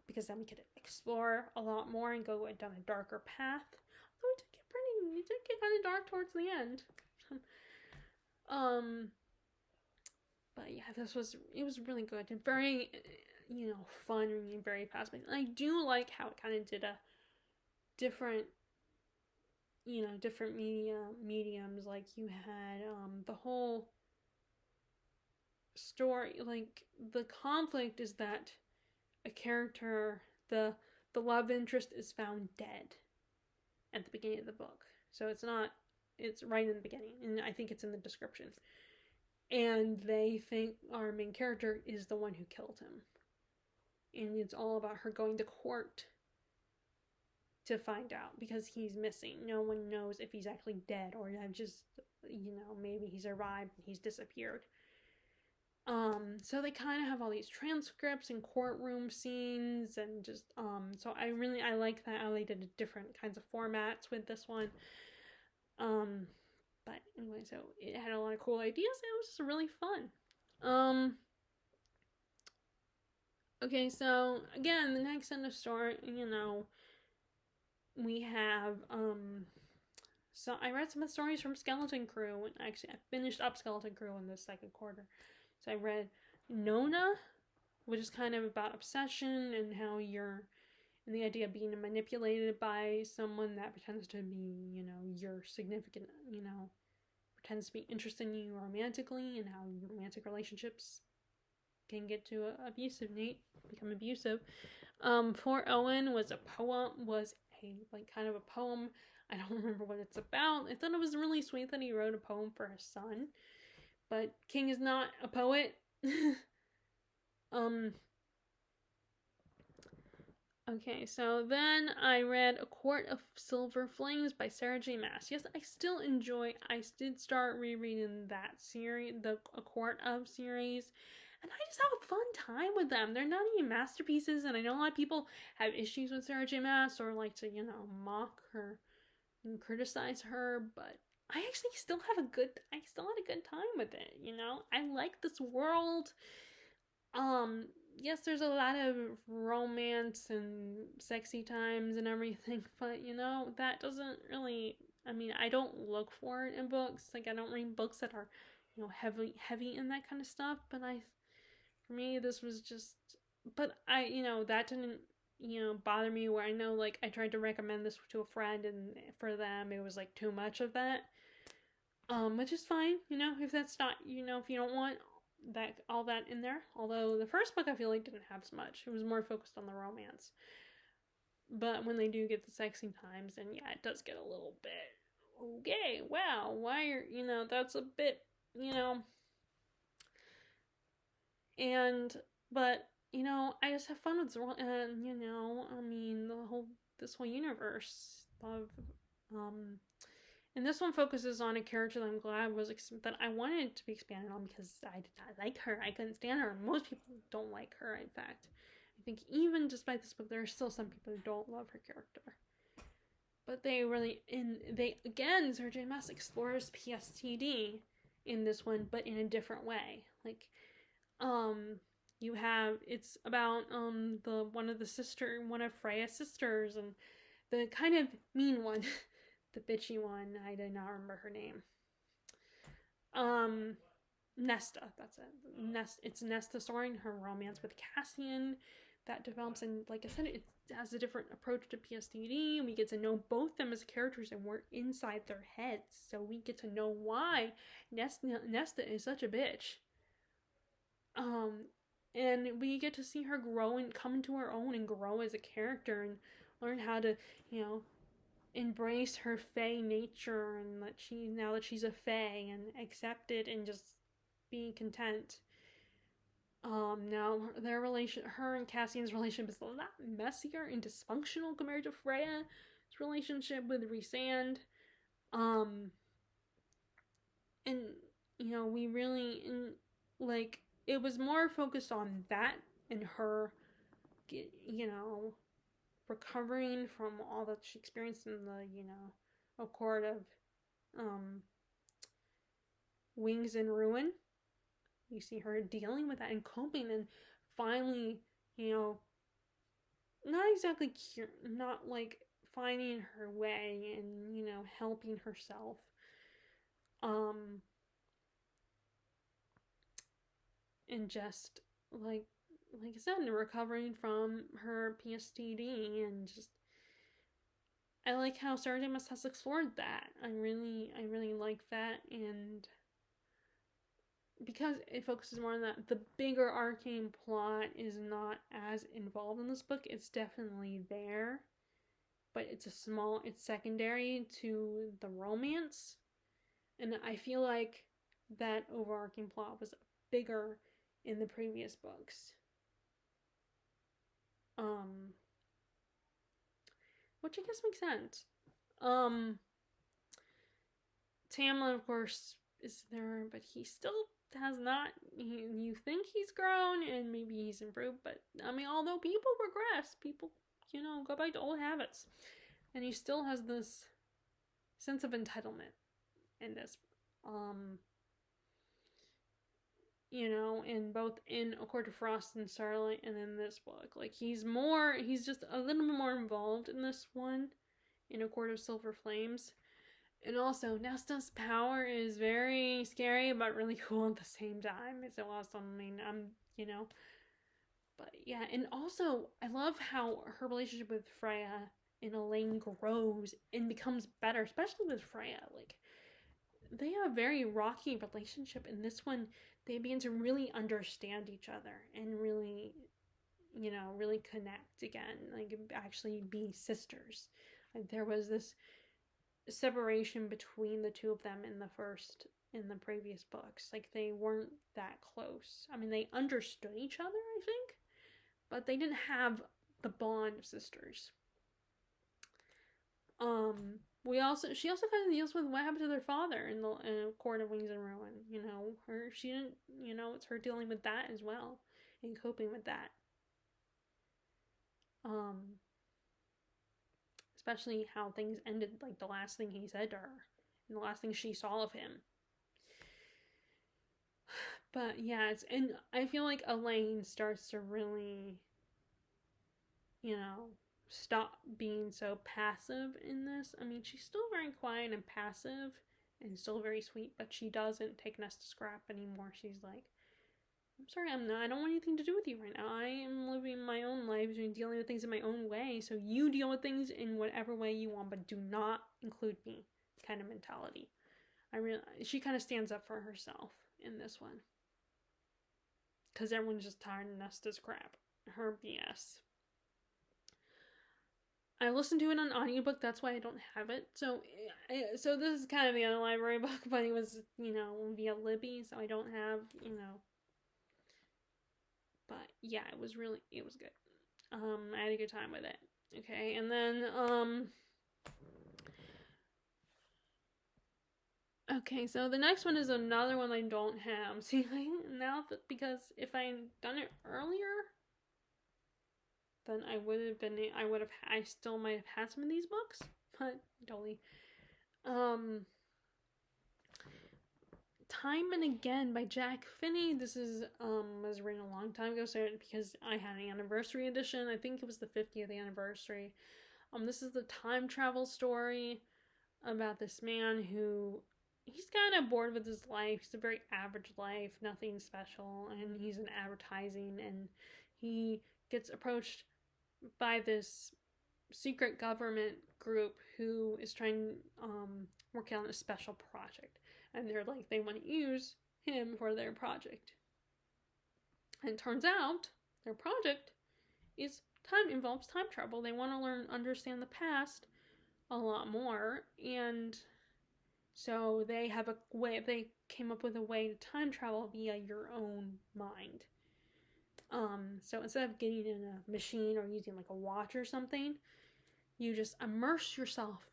because then we could explore a lot more and go down a darker path. Although it did get kind of dark towards the end. But yeah, it was really good and very, fun and very fast-paced. And I do like how it kind of did a different, different mediums. Like, you had the whole story, like the conflict is that a character, the love interest, is found dead at the beginning of the book. So it's right in the beginning, and I think it's in the description. And they think our main character is the one who killed him. And it's all about her going to court to find out, because he's missing. No one knows if he's actually dead, or just, maybe he survived and he's disappeared. So they kind of have all these transcripts and courtroom scenes, and just, so I like that how they did different kinds of formats with this one. But anyway, so it had a lot of cool ideas, and it was just really fun. Okay, so again, the next end of story, we have, so I read some of the stories from Skeleton Crew, and actually I finished up Skeleton Crew in the second quarter. So I read Nona, which is kind of about obsession and how and the idea of being manipulated by someone that pretends to be, your significant, pretends to be interested in you romantically, and how romantic relationships can get to become abusive. For Owen was a kind of a poem. I don't remember what it's about. I thought it was really sweet that he wrote a poem for his son. But King is not a poet. Okay, so then I read A Court of Silver Flames by Sarah J. Maas. Yes, I did start rereading that series, the A Court of series, and I just have a fun time with them. They're not even masterpieces, and I know a lot of people have issues with Sarah J. Maas, or like to, mock her and criticize her, but I actually still have I still had a good time with it, you know? I like this world. Yes, there's a lot of romance and sexy times and everything, but you know, that doesn't really, I mean, I don't look for it in books. Like I don't read books that are, you know, heavy in that kind of stuff, but for me this was just, but I, you know, that didn't, you know, bother me where I know like I tried to recommend this to a friend and for them it was like too much of that. Which is fine, you know, if that's not, you know, if you don't want that all that in there. Although the first book I feel like didn't have as much. It was more focused on the romance. But when they do get the sexy times, and yeah, it does get a little bit okay. Wow, why are, you know, that's a bit, you know, and but you know, I just have fun with and you know, I mean, this whole universe of um and this one focuses on a character that I'm glad was that I wanted to be expanded on because I did not like her. I couldn't stand her. Most people don't like her. In fact, I think even despite this book, there are still some people who don't love her character. But they really, Sarah J. Maas explores PSTD in this one, but in a different way. Like, um, you have it's about one of Freya's sisters, and the kind of mean one, the bitchy one. I did not remember her name. Um, Nesta, that's it. It's Nesta story, her romance with Cassian that develops, and like I said, it has a different approach to PSTD. We get to know both them as characters, and we're inside their heads, so we get to know why Nesta is such a bitch. Um, and we get to see her grow and come into her own and grow as a character and learn how to, you know, embrace her fae nature and that now that she's a fae and accept it and just be content. Now her and Cassian's relationship is a lot messier and dysfunctional compared to Freya's relationship with Rhysand. Um, and you know, we really like it was more focused on that and her, you know, recovering from all that she experienced in the, you know, Accord of um, Wings and Ruin. You see her dealing with that and coping and finally, you know, not exactly not like finding her way and, you know, helping herself. Um, and just like I said, recovering from her PSTD and just I like how Sarah J. Maas has explored that. I really like that, and because it focuses more on that, the bigger arcane plot is not as involved in this book. It's definitely there, but it's secondary to the romance, and I feel like that overarching plot was bigger in the previous books. Um, which I guess makes sense. Um, Tamlin, of course, is there, but he still has not. You think he's grown and maybe he's improved, but I mean, although people regress, people, you know, go back to old habits, and he still has this sense of entitlement in this. You know, in both in A Court of Frost and Starlight, and in this book, like he's just a little bit more involved in this one, in A Court of Silver Flames. And also, Nesta's power is very scary but really cool at the same time. It's awesome. I mean, you know, but yeah, and also I love how her relationship with Freya and Elaine grows and becomes better, especially with Freya. Like they have a very rocky relationship. In this one, they begin to really understand each other and really, you know, really connect again. Like actually be sisters. Like there was this separation between the two of them in the previous books. Like they weren't that close. I mean, they understood each other, I think, but they didn't have the bond of sisters. She also kind of deals with what happened to their father in the Court of Wings and Ruin. You know, she didn't. You know, it's her dealing with that as well and coping with that. Especially how things ended. Like the last thing he said to her, and the last thing she saw of him. But yeah, and I feel like Elaine starts to really, stop being so passive in this. I mean, she's still very quiet and passive and still very sweet, but she doesn't take Nesta scrap anymore. She's like, I'm sorry, I don't want anything to do with you right now. I am living my own life and dealing with things in my own way. So you deal with things in whatever way you want, but do not include me kind of mentality. She kind of stands up for herself in this one. Because everyone's just tired of Nesta's crap. Her BS. I listened to it on audiobook, that's why I don't have it. So this is kind of the other library book, but it was, via Libby, so I don't have, But yeah, it was good. I had a good time with it. Okay, and then, okay, so the next one is another one I don't have. See, because if I had done it earlier, then I still might have had some of these books, but totally. Time and Again by Jack Finney. This was written a long time ago, so because I had an anniversary edition. I think it was the 50th anniversary. This is the time travel story about this man who he's kind of bored with his life. He's a very average life, nothing special, and he's in advertising, and he gets approached by this secret government group who is trying working on a special project, and they're like, they want to use him for their project. And it turns out their project involves time travel. They want to understand the past a lot more, and so they came up with a way to time travel via your own mind. So instead of getting in a machine or using like a watch or something, you just immerse yourself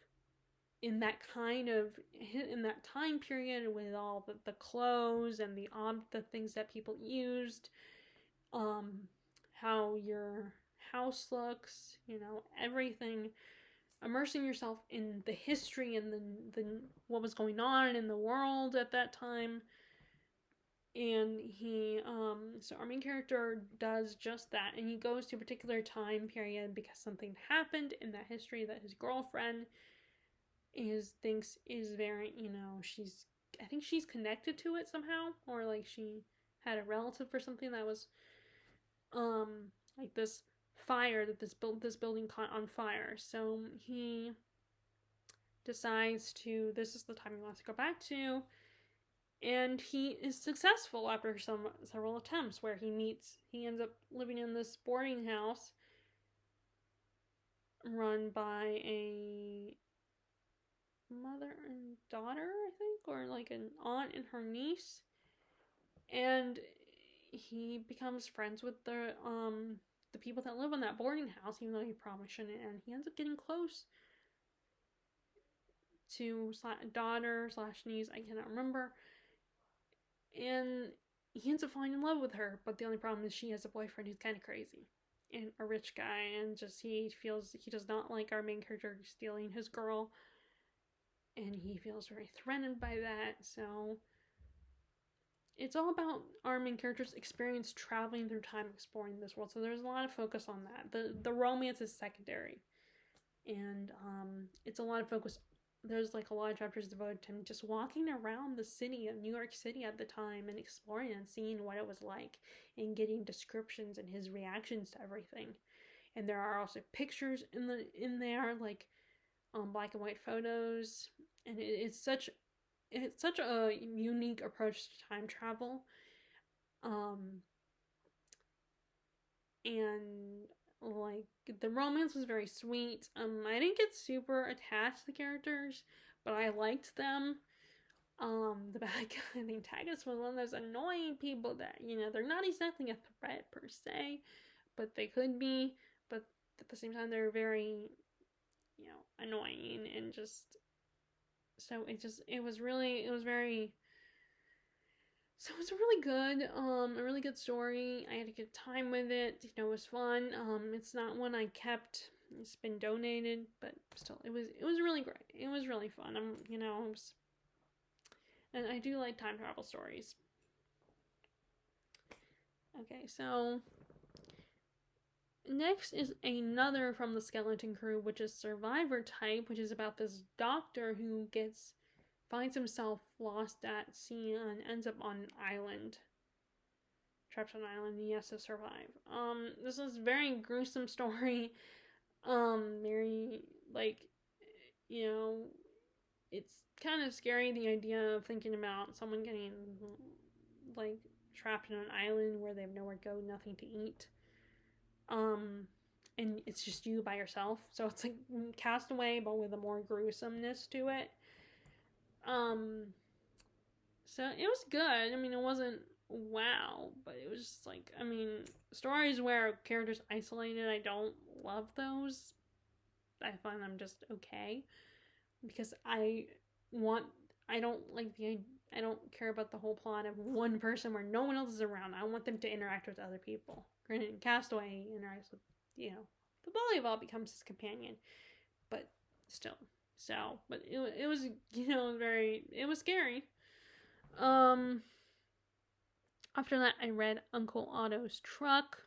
in that time period with all the clothes and the things that people used, how your house looks, everything, immersing yourself in the history and the what was going on in the world at that time. And so our main character does just that, and he goes to a particular time period because something happened in that history that his girlfriend thinks is very, I think she's connected to it somehow, or like she had a relative or something that was like this fire that this building caught on fire. So he decides this is the time he wants to go back to. And he is successful after several attempts, where he ends up living in this boarding house run by a mother and daughter, I think, or like an aunt and her niece. And he becomes friends with the people that live in that boarding house, even though he probably shouldn't. And he ends up getting close to daughter / niece, I cannot remember. And he ends up falling in love with her, but the only problem is she has a boyfriend who's kind of crazy and a rich guy, and just he feels he does not like our main character stealing his girl, and he feels very threatened by that. So it's all about our main character's experience traveling through time, exploring this world. So there's a lot of focus on that. The romance is secondary, and it's a lot of focus. There's like a lot of chapters devoted to him just walking around the city of New York City at the time and exploring and seeing what it was like and getting descriptions and his reactions to everything. And there are also pictures in there, like black and white photos, and it's such a unique approach to time travel. And like the romance was very sweet. I didn't get super attached to the characters, but I liked them. The bad guy, the antagonist, was one of those annoying people that, they're not exactly a threat per se, but they could be. But at the same time, they're very, annoying, and just so it was very. So it was a really good story. I had a good time with it. It was fun. It's not one I kept. It's been donated, but still, it was really great. It was really fun. And I do like time travel stories. Okay, so next is another from the Skeleton Crew, which is Survivor Type, which is about this doctor who finds himself lost at sea and ends up on an island. Trapped on an island, and he has to survive. This is a very gruesome story. Very, like, you know, it's kind of scary, the idea of thinking about someone getting, like, trapped on an island where they have nowhere to go, nothing to eat. And it's just you by yourself. So it's like Castaway, but with a more gruesomeness to it. So it was good. I mean, it wasn't wow, but it was just like, I mean, stories where a character's isolated, I don't love those. I find them just okay. Because I don't care about the whole plot of one person where no one else is around. I want them to interact with other people. Granted, in Castaway, he interacts with, the volleyball becomes his companion. But still. So, but it was, it was scary. After that, I read Uncle Otto's Truck.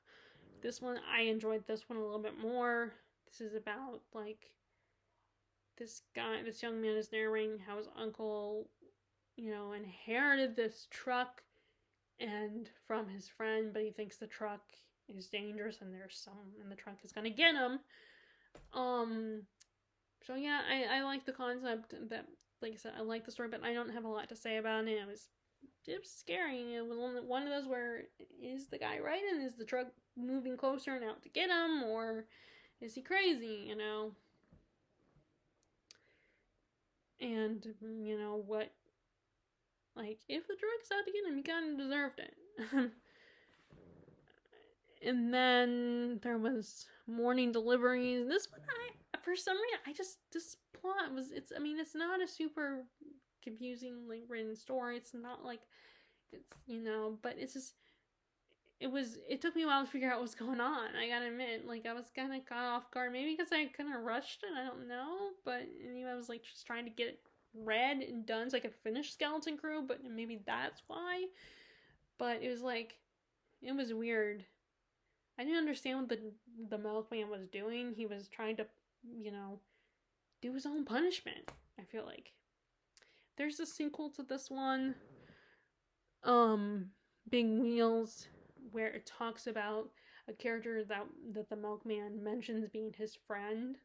I enjoyed this one a little bit more. This is about, like, this young man is narrating how his uncle, inherited this truck and from his friend, but he thinks the truck is dangerous and the truck is gonna get him. So yeah, I like the concept that, like I said, I like the story, but I don't have a lot to say about it. It was scary. It was one of those where, is the guy right, and is the truck moving closer and out to get him, or is he crazy, And, what, like, if the drug's out to get him, he kind of deserved it. And then there was Morning Deliveries. This one, for some reason, this plot it's not a super confusing, like, written story. It's not like, but it's just, it took me a while to figure out what's going on. I gotta admit, like, I was kind of caught off guard, maybe because I kind of rushed it, I don't know, but anyway, I was, like, just trying to get it read and done so I could finish Skeleton Crew, but maybe that's why. But it was, like, it was weird. I didn't understand what the milkman was doing. He was trying to, do his own punishment, I feel like. There's a sequel to this one, Big Wheels, where it talks about a character that the milkman mentions being his friend.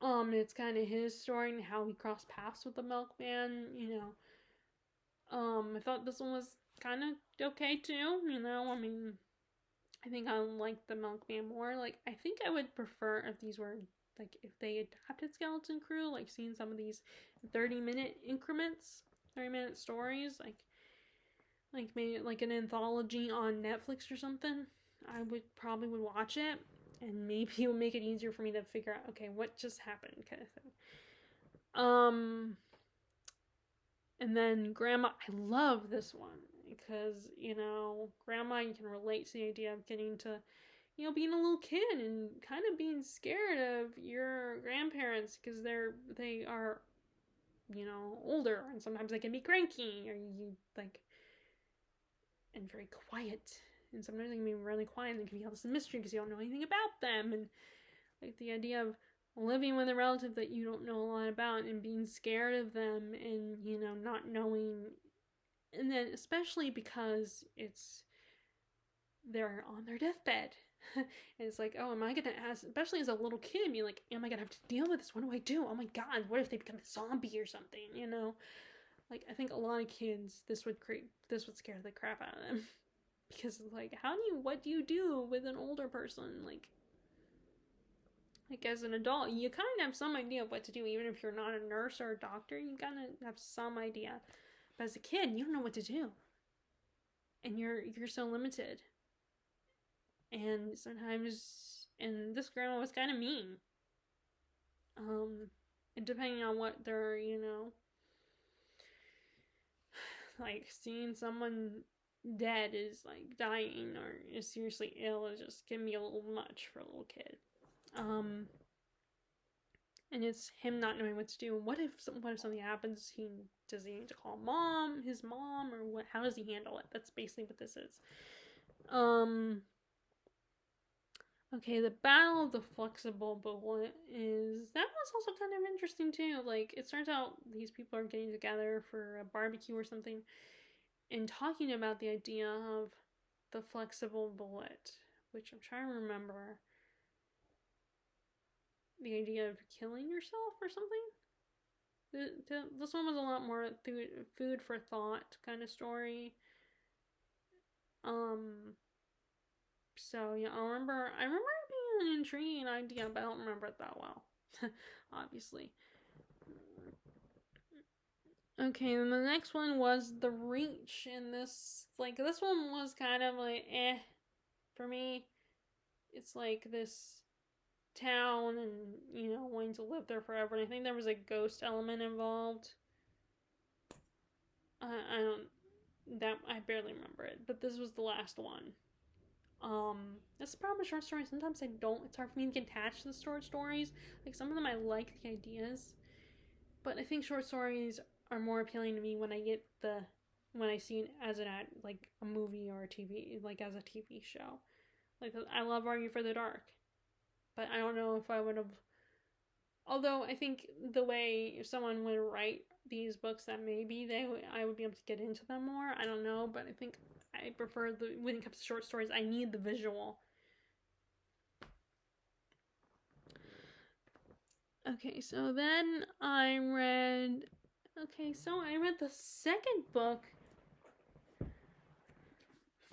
It's kind of his story and how he crossed paths with the milkman, I thought this one was kind of okay too, I think I like the milkman more. Like, I think I would prefer if these were, like, if they adapted Skeleton Crew, like, seeing some of these 30-minute increments, 30-minute stories, like maybe like an anthology on Netflix or something. I would probably watch it, and maybe it would make it easier for me to figure out, okay, what just happened, kind of thing. And then Grandma, I love this one because, Grandma, you can relate to the idea of getting to, being a little kid and kind of being scared of your grandparents because they are, older, and sometimes they can be cranky, or and very quiet, and sometimes they can be really quiet, and they can be all this mystery because you don't know anything about them, and, like, the idea of living with a relative that you don't know a lot about and being scared of them, and, not knowing, and then especially because they're on their deathbed. And it's like, oh, am I gonna ask, especially as a little kid, be like, am I gonna have to deal with this? What do I do? Oh my god, what if they become a zombie or something, Like, I think a lot of kids, this would scare the crap out of them. Because, like, what do you do with an older person? Like, as an adult, you kind of have some idea of what to do, even if you're not a nurse or a doctor, you kind of have some idea. But as a kid, you don't know what to do. And you're so limited. And sometimes, and this grandma was kind of mean. And depending on what they're, like, seeing someone dead is, like, dying or is seriously ill, it just can be a little much for a little kid. and it's him not knowing what to do. What if something happens? Does he need to call his mom, or what? How does he handle it? That's basically what this is. Okay, the Battle of the Flexible Bullet that was also kind of interesting too. Like, it starts out these people are getting together for a barbecue or something, and talking about the idea of the flexible bullet, which I'm trying to remember. The idea of killing yourself or something. This one was a lot more food for thought kind of story. So yeah, I remember it being an intriguing idea, but I don't remember it that well. Obviously. Okay, and the next one was The Reach, and this one was kind of like for me. It's like this town, and wanting to live there forever. And I think there was a ghost element involved. I don't that I barely remember it, but this was the last one. That's the problem with short stories. Sometimes I don't. It's hard for me to get attached to the short stories. Like, some of them I like the ideas, but I think short stories are more appealing to me when I see it as like a movie or a TV, like as a TV show. Like, I love Are You for the Dark, but I don't know if I would have. Although I think the way if someone would write these books, that maybe I would be able to get into them more. I don't know, but I think I prefer when it comes to short stories, I need the visual. Okay, so then I read the second book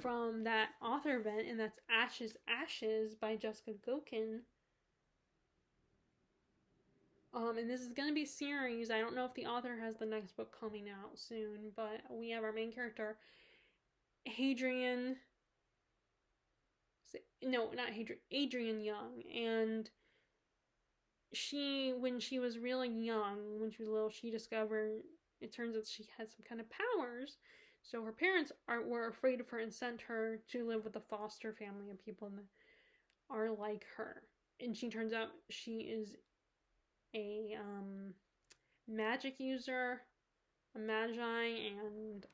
from that author event, and that's Ashes Ashes by Jessica Gokin. And this is going to be a series. I don't know if the author has the next book coming out soon, but we have our main character, Adrian. No, not Adrian Young. And when she was really young, when she was little, she discovered, it turns out she had some kind of powers. So her parents were afraid of her and sent her to live with a foster family of people that are like her. And she turns out she is a magic user, a magi, and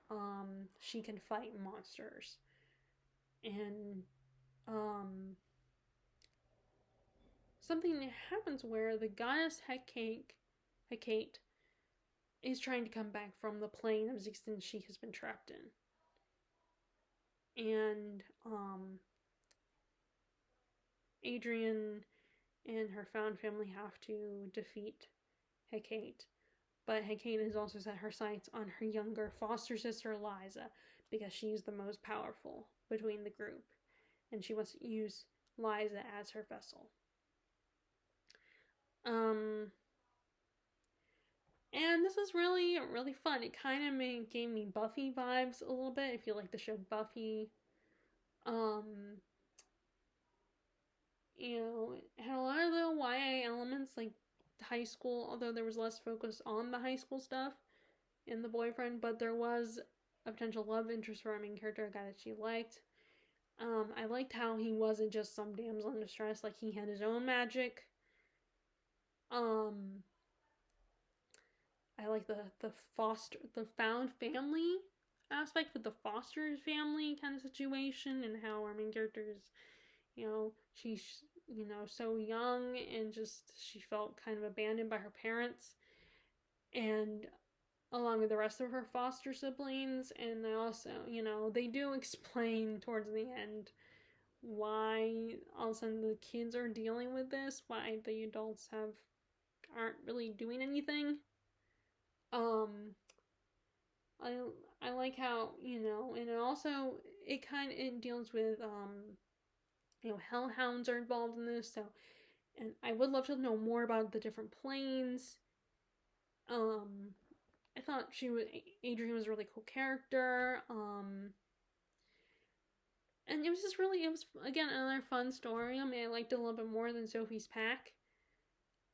she can fight monsters. And something happens where the goddess Hecate is trying to come back from the plane of existence she has been trapped in. And Adrian and her found family have to defeat Hecate. But Hecate has also set her sights on her younger foster sister Liza, because she's the most powerful between the group, and she wants to use Liza as her vessel. And this was really, really fun. It kind of gave me Buffy vibes a little bit, if you like the show Buffy. It had a lot of the YA elements, like high school, although there was less focus on the high school stuff in the boyfriend, but there was a potential love interest for our main character, a guy that she liked. I liked how he wasn't just some damsel in distress, like he had his own magic. I like the found family aspect with the foster family kind of situation, and how our main character is, she's so young, and just she felt kind of abandoned by her parents, and along with the rest of her foster siblings. And they also, they do explain towards the end why all of a sudden the kids are dealing with this, why the adults aren't really doing anything. I like how, and it deals with hellhounds are involved in this. So, and I would love to know more about the different planes. I thought Adrian was a really cool character. And it was again another fun story. I mean, I liked it a little bit more than Sophie's Pack.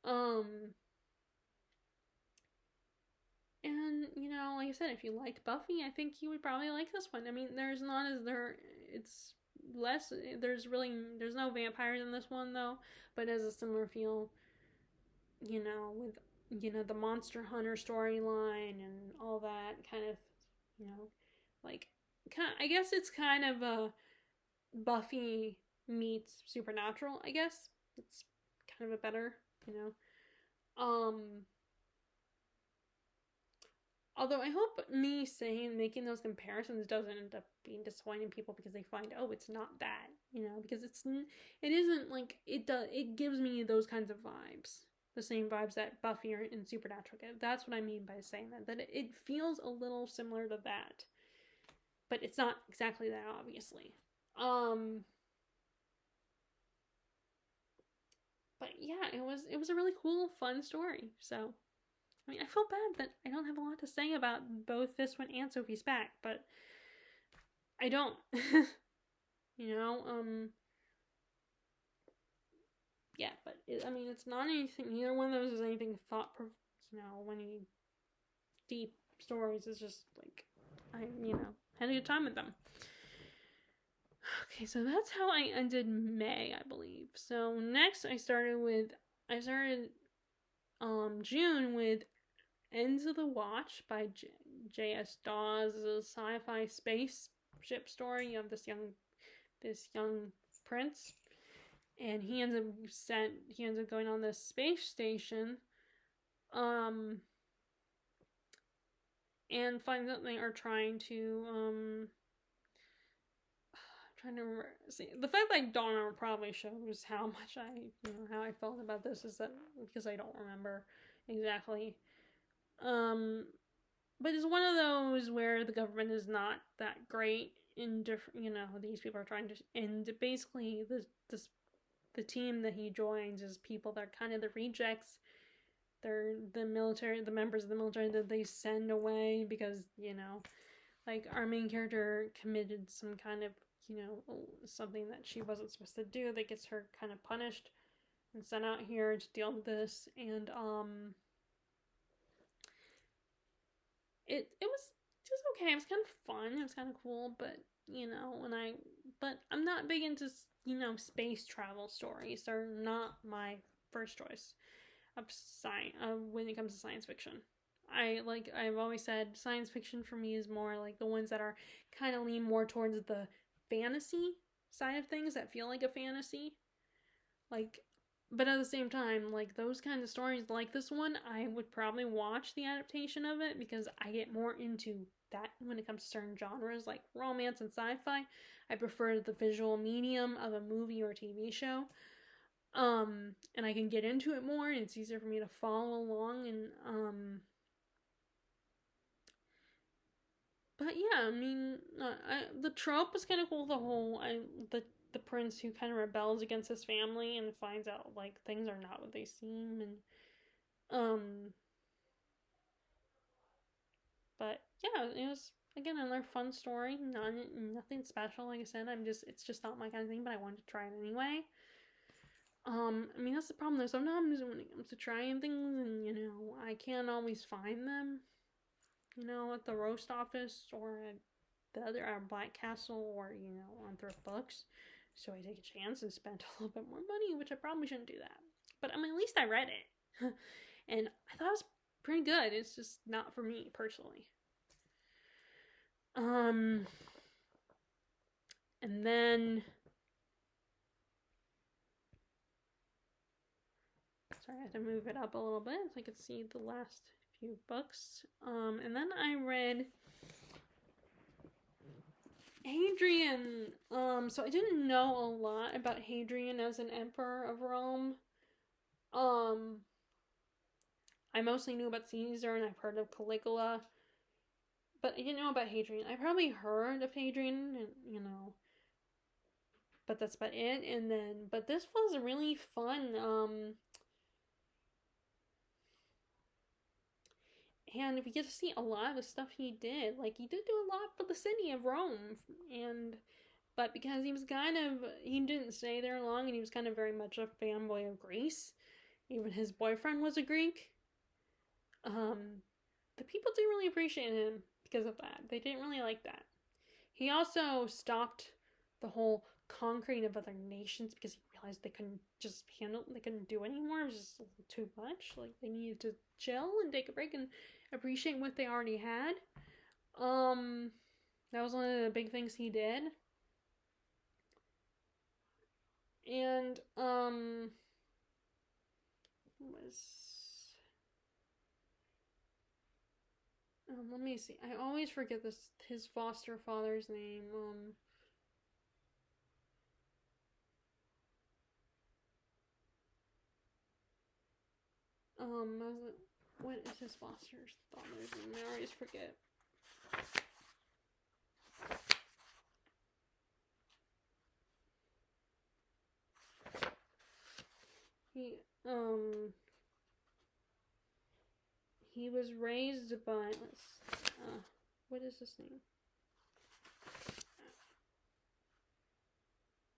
And like I said, if you liked Buffy, I think you would probably like this one. I mean, there's no vampires in this one though, but it has a similar feel with, the Monster Hunter storyline and all that kind of, like, I guess it's kind of a Buffy meets Supernatural, I guess. It's kind of a better, you know. Although I hope me making those comparisons doesn't end up being disappointing people because they find, oh, it's not that, because it isn't like it gives me those kinds of vibes, the same vibes that Buffy and Supernatural give. That's what I mean by saying that it feels a little similar to that, but it's not exactly that, obviously. But yeah, it was a really cool, fun story. So I mean, I feel bad that I don't have a lot to say about both this one and Sophie's Back, but I don't. you know, um, yeah, but I mean, it's not anything. Neither one of those is anything any deep stories. It's just like I, had a good time with them. Okay, so that's how I ended May, I believe. So next, I started June with Ends of the Watch by J.S. Dawes. Is a sci-fi spaceship story of this young prince, and he ends up going on this space station, and finds out they are trying to trying to remember. See, the fact that I don't remember probably shows how much how I felt about this, is that because I don't remember exactly. But it's one of those where the government is not that great in different. These people are trying to, and basically the team that he joins is people that are kind of the rejects. They're the members of the military that they send away because like our main character committed some kind of something that she wasn't supposed to do that gets her kind of punished and sent out here to deal with this. And it was just okay. It was kind of fun. It was kind of cool, but but I'm not big into space travel stories. They're not my first choice of when it comes to science fiction. I've always said, science fiction for me is more like the ones that are kind of lean more towards the fantasy side of things, that feel like a fantasy. Like, but at the same time, like those kinds of stories like this one, I would probably watch the adaptation of it because I get more into that when it comes to certain genres like romance and sci-fi. I prefer the visual medium of a movie or TV show. And I can get into it more, and it's easier for me to follow along. And but yeah, I mean, the trope is kind of cool. The prince who kind of rebels against his family and finds out like things are not what they seem, and um, but yeah, it was again another fun story. Nothing special, like I said. It's just not my kind of thing, but I wanted to try it anyway. I mean, that's the problem though. Sometimes when it comes to trying things, and I can't always find them, at the roast office or at the other Black Castle, or on Thrift Books. So I take a chance and spend a little bit more money, which I probably shouldn't do that. But I mean, at least I read it, and I thought it was pretty good. It's just not for me personally. And then sorry, I have to move it up a little bit so I could see the last few books. And then I read Hadrian. So I didn't know a lot about Hadrian as an emperor of Rome. I mostly knew about Caesar, and I've heard of Caligula, but I didn't know about Hadrian. I probably heard of Hadrian, and but that's about it. And then, but this was really fun. And we get to see a lot of the stuff he did. Like, he did do a lot for the city of Rome, but because he didn't stay there long, and he was kind of very much a fanboy of Greece. Even his boyfriend was a Greek. The people didn't really appreciate him because of that. They didn't really like that. He also stopped the whole conquering of other nations because he realized they couldn't just handle, they couldn't do anymore. It was just too much. Like, they needed to chill and take a break and appreciate what they already had. That was one of the big things he did. And let me see. I always forget his foster father's name. What is his foster father's name? I always forget. He was raised by, what is his name?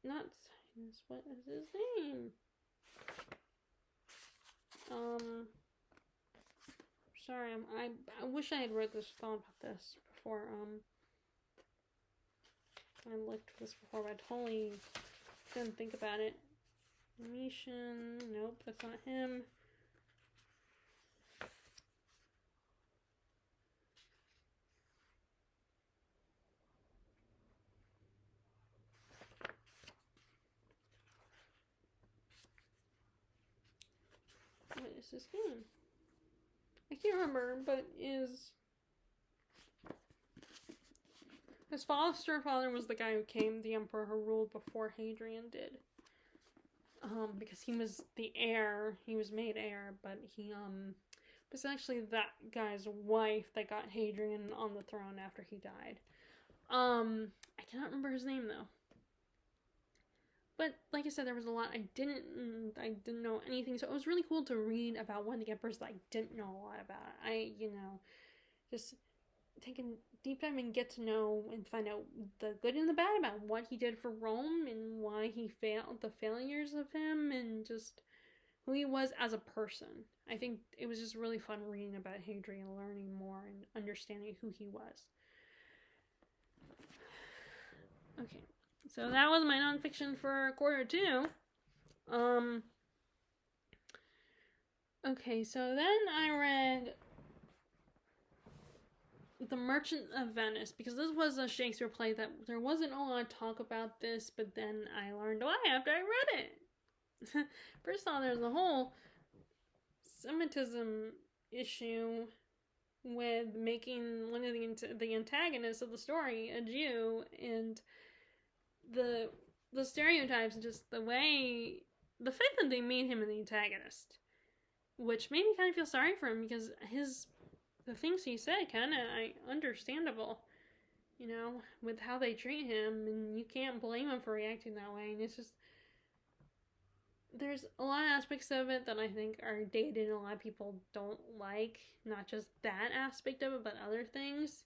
Not Cyrus, what is his name? Sorry, I wish I had thought about this before, I looked for this before, but I totally didn't think about it. Mishan, nope, that's not him. What is his name? I can't remember, but his foster father was the guy who came the emperor who ruled before Hadrian did. Because he was the heir, he was made heir, but he was actually that guy's wife that got Hadrian on the throne after he died. I cannot remember his name though. But like I said, there was a lot I didn't know anything, so it was really cool to read about one of the emperors that I didn't know a lot about. Just take a deep dive and get to know and find out the good and the bad about what he did for Rome and why he failed, the failures of him, and just who he was as a person. I think it was just really fun reading about Hadrian, learning more and understanding who he was. Okay, so that was my nonfiction for quarter 2. Okay, so then I read The Merchant of Venice, because this was a Shakespeare play that there wasn't a lot of talk about this, but then I learned why after I read it. First of all, there's a whole Semitism issue with making one of the antagonists of the story a Jew, and the stereotypes, just the fact that they made him an antagonist, which made me kind of feel sorry for him, because the things he said kind of understandable, with how they treat him, and you can't blame him for reacting that way. And it's just, there's a lot of aspects of it that I think are dated and a lot of people don't like, not just that aspect of it, but other things.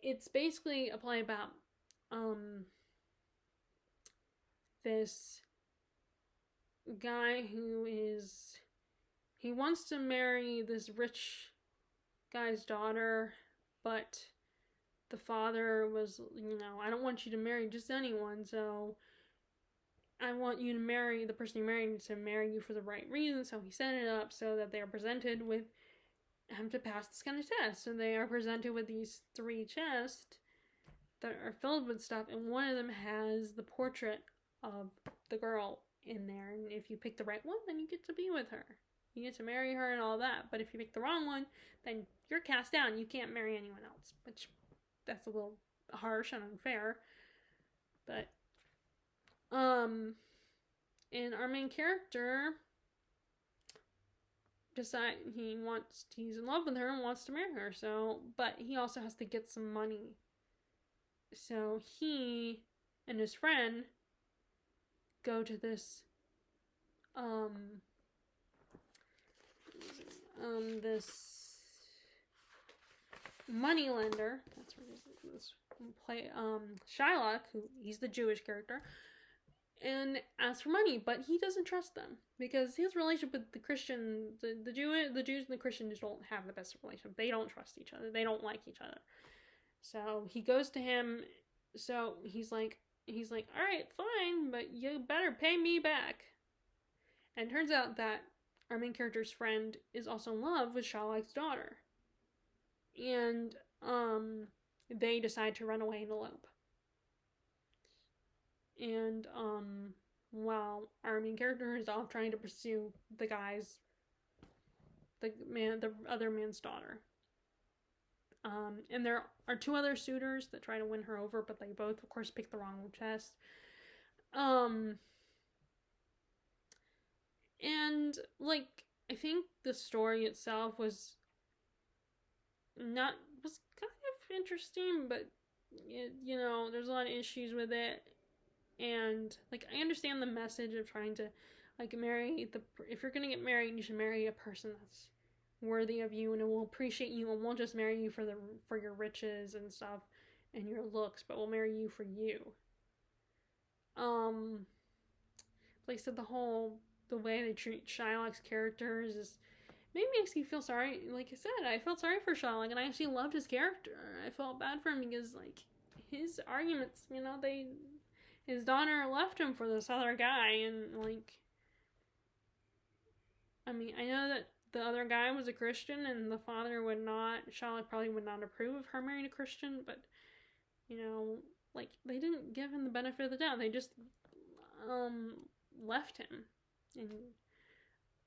It's basically a play about this guy he wants to marry this rich guy's daughter, but the father was, I don't want you to marry just anyone, so I want you to marry the person you married to marry you for the right reason. So he set it up so that they are presented with, have to pass this kind of test. So they are presented with these 3 chests that are filled with stuff, and one of them has the portrait of the girl in there, and if you pick the right one, then you get to be with her. You get to marry her and all that, but if you pick the wrong one, then you're cast down. You can't marry anyone else, which, that's a little harsh and unfair. But, and our main character he's in love with her and wants to marry her, but he also has to get some money. So he and his friend go to this this moneylender. That's what this play. Shylock, who he's the Jewish character, and asks for money, but he doesn't trust them because his relationship with the Christian, the Jews and the Christians don't have the best relationship. They don't trust each other. They don't like each other. So he goes to him. So he's like, he's like, all right, fine, but you better pay me back. And turns out that our main character's friend is also in love with Shylock's daughter. And they decide to run away and elope. And while our main character is off trying to pursue the other man's daughter. And there are two other suitors that try to win her over, but they both, of course, pick the wrong test. And like, I think the story itself was kind of interesting, but there's a lot of issues with it. And like, I understand the message of trying to like if you're gonna get married, you should marry a person that's worthy of you and will appreciate you and won't just marry you for your riches and stuff and your looks, but will marry you for you. Like I said, the way they treat Shylock's characters maybe makes you feel sorry. Like I said, I felt sorry for Shylock, and I actually loved his character. I felt bad for him because like his arguments, his daughter left him for this other guy, and like, I mean, I know that the other guy was a Christian, and the father Shylock probably would not approve of her marrying a Christian, but like, they didn't give him the benefit of the doubt. They just left him.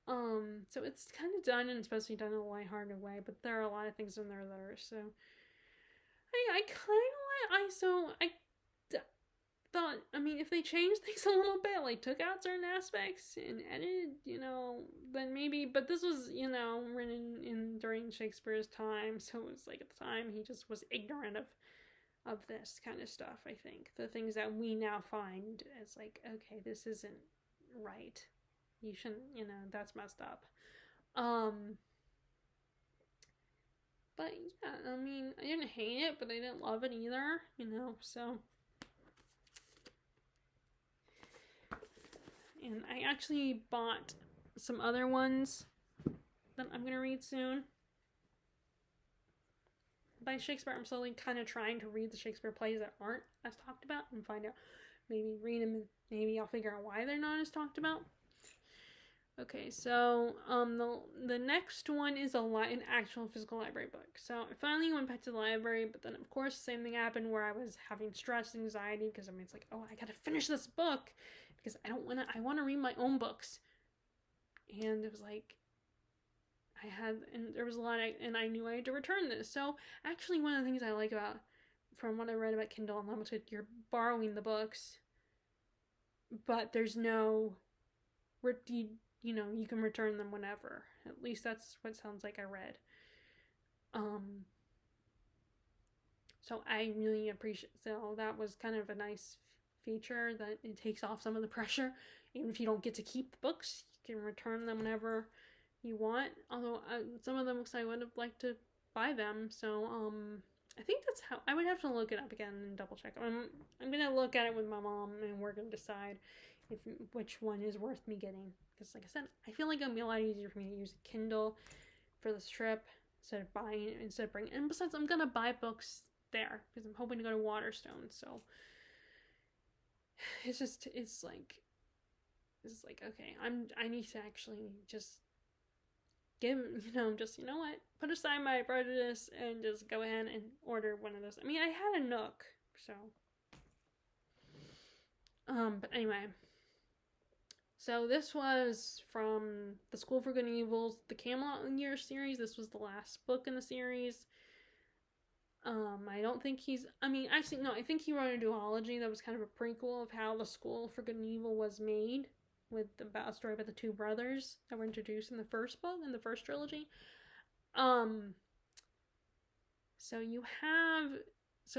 And so it's kind of done, and it's supposed to be done in a lighthearted way, but there are a lot of things in there that are so. I thought, I mean, if they changed things a little bit, like took out certain aspects and edited, then maybe. But this was, written during Shakespeare's time, so it was like at the time he just was ignorant of this kind of stuff. I think the things that we now find as like, okay, this isn't right. You shouldn't, that's messed up. But yeah, I mean, I didn't hate it, but I didn't love it either, so. And I actually bought some other ones that I'm going to read soon by Shakespeare. I'm slowly kind of trying to read the Shakespeare plays that aren't as talked about and find out, maybe read them, and maybe I'll figure out why they're not as talked about. Okay, so the next one is an actual physical library book. So I finally went back to the library, but then of course the same thing happened where I was having stress and anxiety because it's like, oh, I gotta finish this book because I want to read my own books. And it was like, there was a lot and I knew I had to return this. So actually one of the things I like from what I read about Kindle Unlimited, you're borrowing the books, but there's no, you can return them whenever. At least that's what it sounds like I read. So I really appreciate, so that was kind of a nice feature that it takes off some of the pressure. Even if you don't get to keep the books, you can return them whenever you want. Although some of the books I would have liked to buy them. So I think that's how, I would have to look it up again and double check. I'm gonna look at it with my mom and we're gonna decide which one is worth me getting. Because like I said, I feel like it'll be a lot easier for me to use a Kindle for this trip instead of bringing. And besides, I'm gonna buy books there because I'm hoping to go to Waterstone. So it's like okay, I need to actually just what, put aside my prejudice and just go ahead and order one of those. I mean, I had a Nook, so but anyway. So this was from The School for Good and Evil, the Camelot Year series. This was the last book in the series. I don't think I think he wrote a duology that was kind of a prequel of how The School for Good and Evil was made, with a story about the two brothers that were introduced in the first book, in the first trilogy. So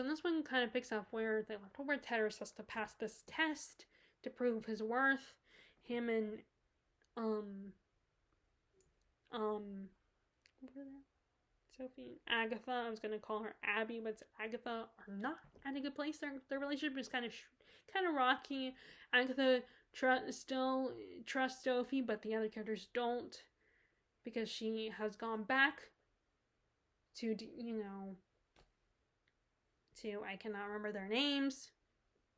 this one kind of picks up where they left over. Tedros has to pass this test to prove his worth. Him and Sophie and Agatha, I was gonna call her Abby, but it's Agatha, are not at a good place. Their relationship is kind of rocky. Agatha still trusts Sophie, but the other characters don't, because she has gone back to I cannot remember their names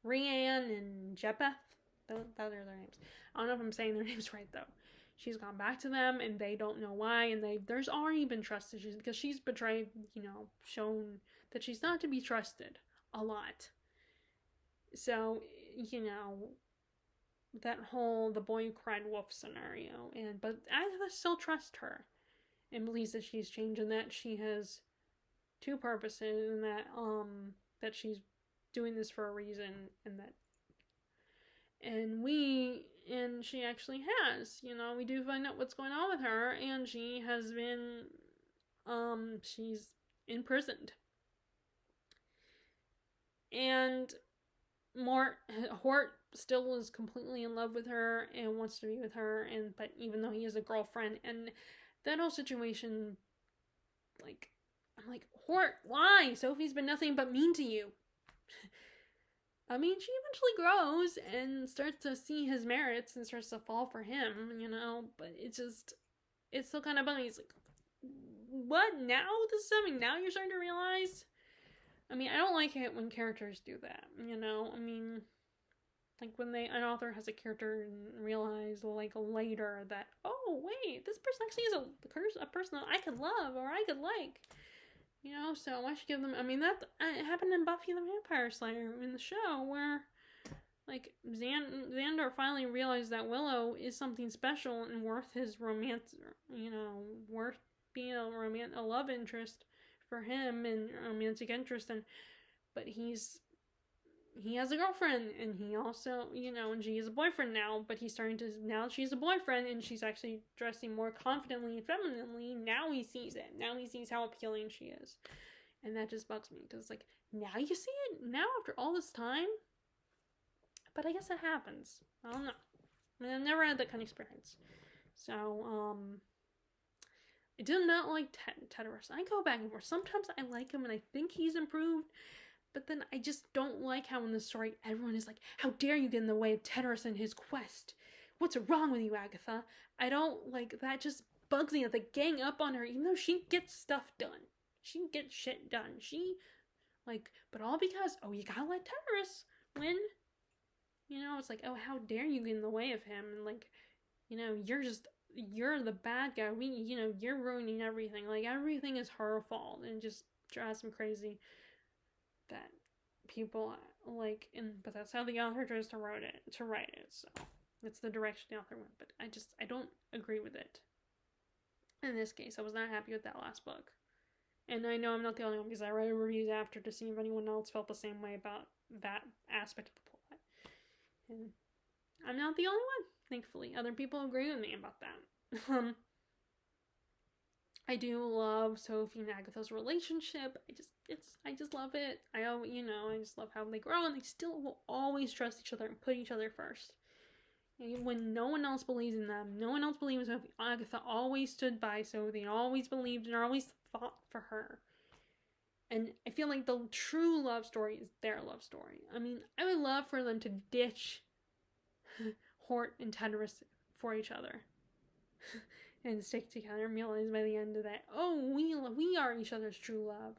Rianne and Jeppeth. Those are their names. I don't know if I'm saying their names right though. She's gone back to them, and they don't know why. And there's already been trust issues because she's betrayed. Shown that she's not to be trusted a lot. So that whole the boy who cried wolf scenario, but Agatha still trusts her and believes that she's changed and that she has two purposes, and that she's doing this for a reason, and she actually has. We do find out what's going on with her, and she has been she's imprisoned. And Hort still is completely in love with her and wants to be with her, but even though he has a girlfriend, and that whole situation, like, I'm like, Hort, why? Sophie's been nothing but mean to you. I mean, she eventually grows and starts to see his merits and starts to fall for him, but it's still kind of bugging. He's like, what, now? This is something now you're starting to realize? I mean, I don't like it when characters do that, I mean, like when an author has a character and realize, like, later that, oh, wait, this person actually is a person that I could love or I could like. So I should give them. I mean, that happened in Buffy the Vampire Slayer in the show, where, like, Xander finally realized that Willow is something special and worth his romance. Worth being a love interest for him and romantic interest, but he has a girlfriend, and he also, and she is a boyfriend now, but he's starting to, now she's a boyfriend, and she's actually dressing more confidently and femininely. Now he sees it. Now he sees how appealing she is. And that just bugs me, because, like, now you see it? Now, after all this time? But I guess it happens. I don't know. I mean, I've never had that kind of experience. So, I did not like Tedros. I go back and forth. Sometimes I like him, and I think he's improved. But then I just don't like how in the story everyone is like, how dare you get in the way of Tedros and his quest? What's wrong with you, Agatha? I don't like that. Just bugs me that they gang up on her, even though she gets stuff done. She gets shit done. But all because, oh, you gotta let Tedros win. It's like, oh, how dare you get in the way of him? And, like, you're the bad guy. You're ruining everything. Like, everything is her fault. And it just drives me crazy that people like, but that's how the author tries to write it. So it's the direction the author went. But I don't agree with it. In this case, I was not happy with that last book. And I know I'm not the only one, because I read reviews after to see if anyone else felt the same way about that aspect of the plot. And I'm not the only one, thankfully. Other people agree with me about that. I do love Sophie and Agatha's relationship. I just love it. I just love how they grow, and they still will always trust each other and put each other first. When no one else believes in them, no one else believes in Sophie, Agatha always stood by Sophie and always believed and always fought for her. And I feel like the true love story is their love story. I mean, I would love for them to ditch Hort and Tedros for each other. And stick together and realize by the end of that, oh, we are each other's true love.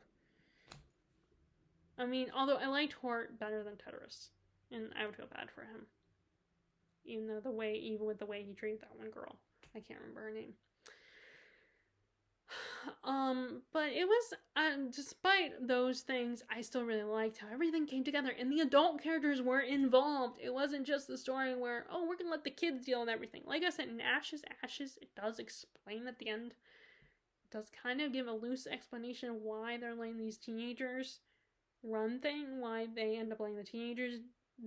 I mean, although I liked Hort better than Tedros, and I would feel bad for him. Even with the way he treated that one girl. I can't remember her name. But it was, despite those things, I still really liked how everything came together, and the adult characters were involved. It wasn't just the story where, oh, we're gonna let the kids deal with everything. Like I said, in Ashes, it does explain at the end. It does kind of give a loose explanation of why they're letting these teenagers run thing, why they end up letting the teenagers,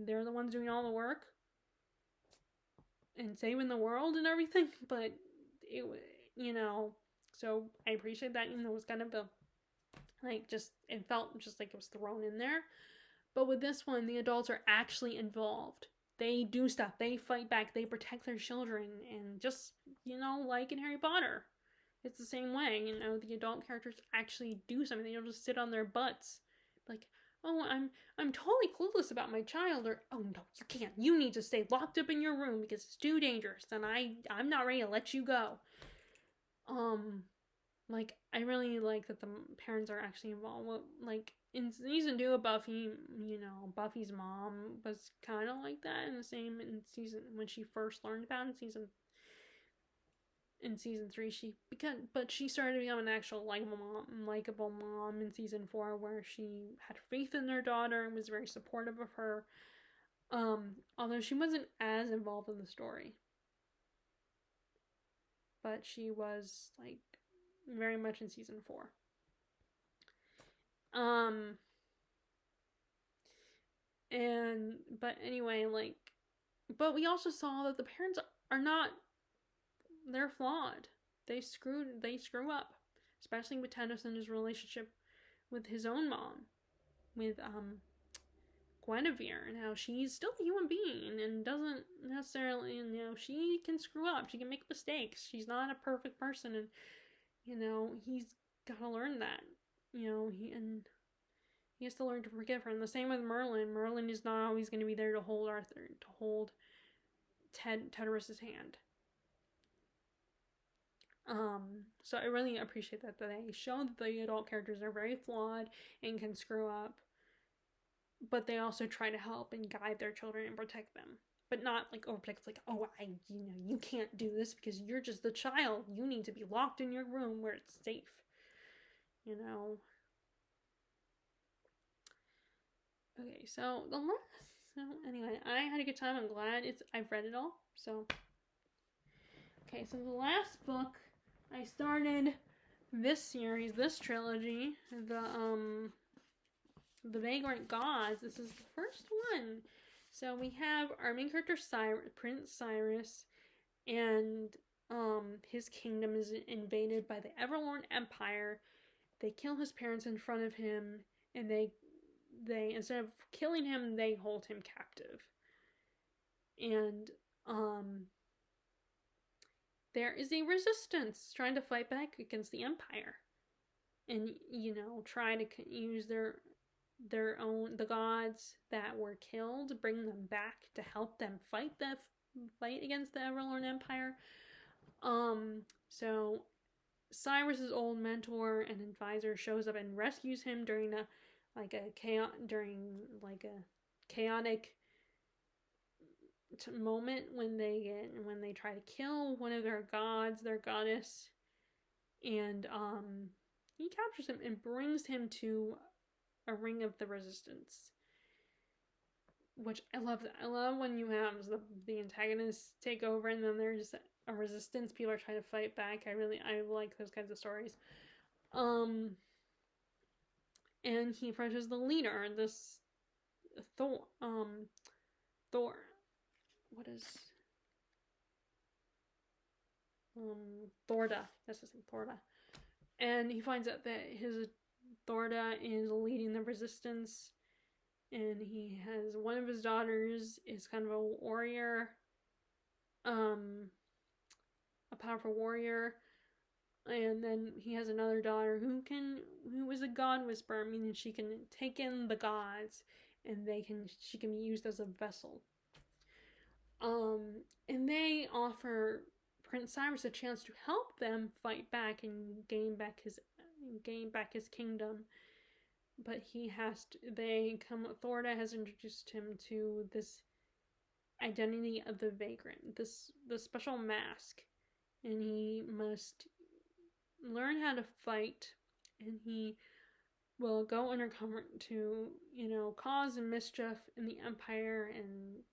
they're the ones doing all the work and saving the world and everything, but it, so I appreciate that, even though it was kind of it felt just like it was thrown in there. But with this one, the adults are actually involved. They do stuff. They fight back. They protect their children. And just, like in Harry Potter, it's the same way. The adult characters actually do something. They don't just sit on their butts. Like, oh, I'm totally clueless about my child. Or, oh, no, you can't. You need to stay locked up in your room because it's too dangerous. And I'm not ready to let you go. I really like that the parents are actually involved. in season 2 of Buffy, Buffy's mom was kind of like that, in the same in season when she first learned about it, in season 3 but she started to become an actual likable mom in season 4, where she had faith in her daughter and was very supportive of her, although she wasn't as involved in the story, but she was like very much in season 4. But anyway, like, but we also saw that the parents are not, they're flawed. They screw up, especially with Tennyson's relationship with his own mom, with Guinevere, and how she's still a human being and doesn't necessarily, she can screw up, she can make mistakes, she's not a perfect person, and he's got to learn that, he has to learn to forgive her. And the same with Merlin. Merlin is not always going to be there to hold Tedrus's hand. So I really appreciate that they show that the adult characters are very flawed and can screw up, but they also try to help and guide their children and protect them. But not like overprotect, like, oh, you can't do this because you're just the child. You need to be locked in your room where it's safe. Okay, so anyway, I had a good time. I'm glad I've read it all. So, okay, so the last book I started this series, this trilogy, the Vagrant Gods. This is the first one. So we have our main character Prince Cyrus, and his kingdom is invaded by the Everlorn Empire. They kill his parents in front of him, and they instead of killing him, they hold him captive. And there is a resistance trying to fight back against the Empire, and try to use the gods that were killed, bring them back to help them fight against the Everlorn Empire. So Cyrus's old mentor and advisor shows up and rescues him during a chaotic moment when they try to kill one of their gods, their goddess, and he captures him and brings him to a ring of the resistance, which I love. That I love when you have the antagonists take over and then there's a resistance, people are trying to fight back. I like those kinds of stories. And he approaches the leader, this Thor. What is Thorda? That's his name, Thorda. And he finds out that his Thorda is leading the resistance, and he has one of his daughters is kind of a warrior, a powerful warrior. And then he has another daughter who is a god whisperer, meaning she can take in the gods, and she can be used as a vessel. And they offer Prince Cyrus a chance to help them fight back and gain back his kingdom. But Thorda has introduced him to this identity of the Vagrant, the special mask, and he must learn how to fight, and he will go undercover to, cause mischief in the Empire and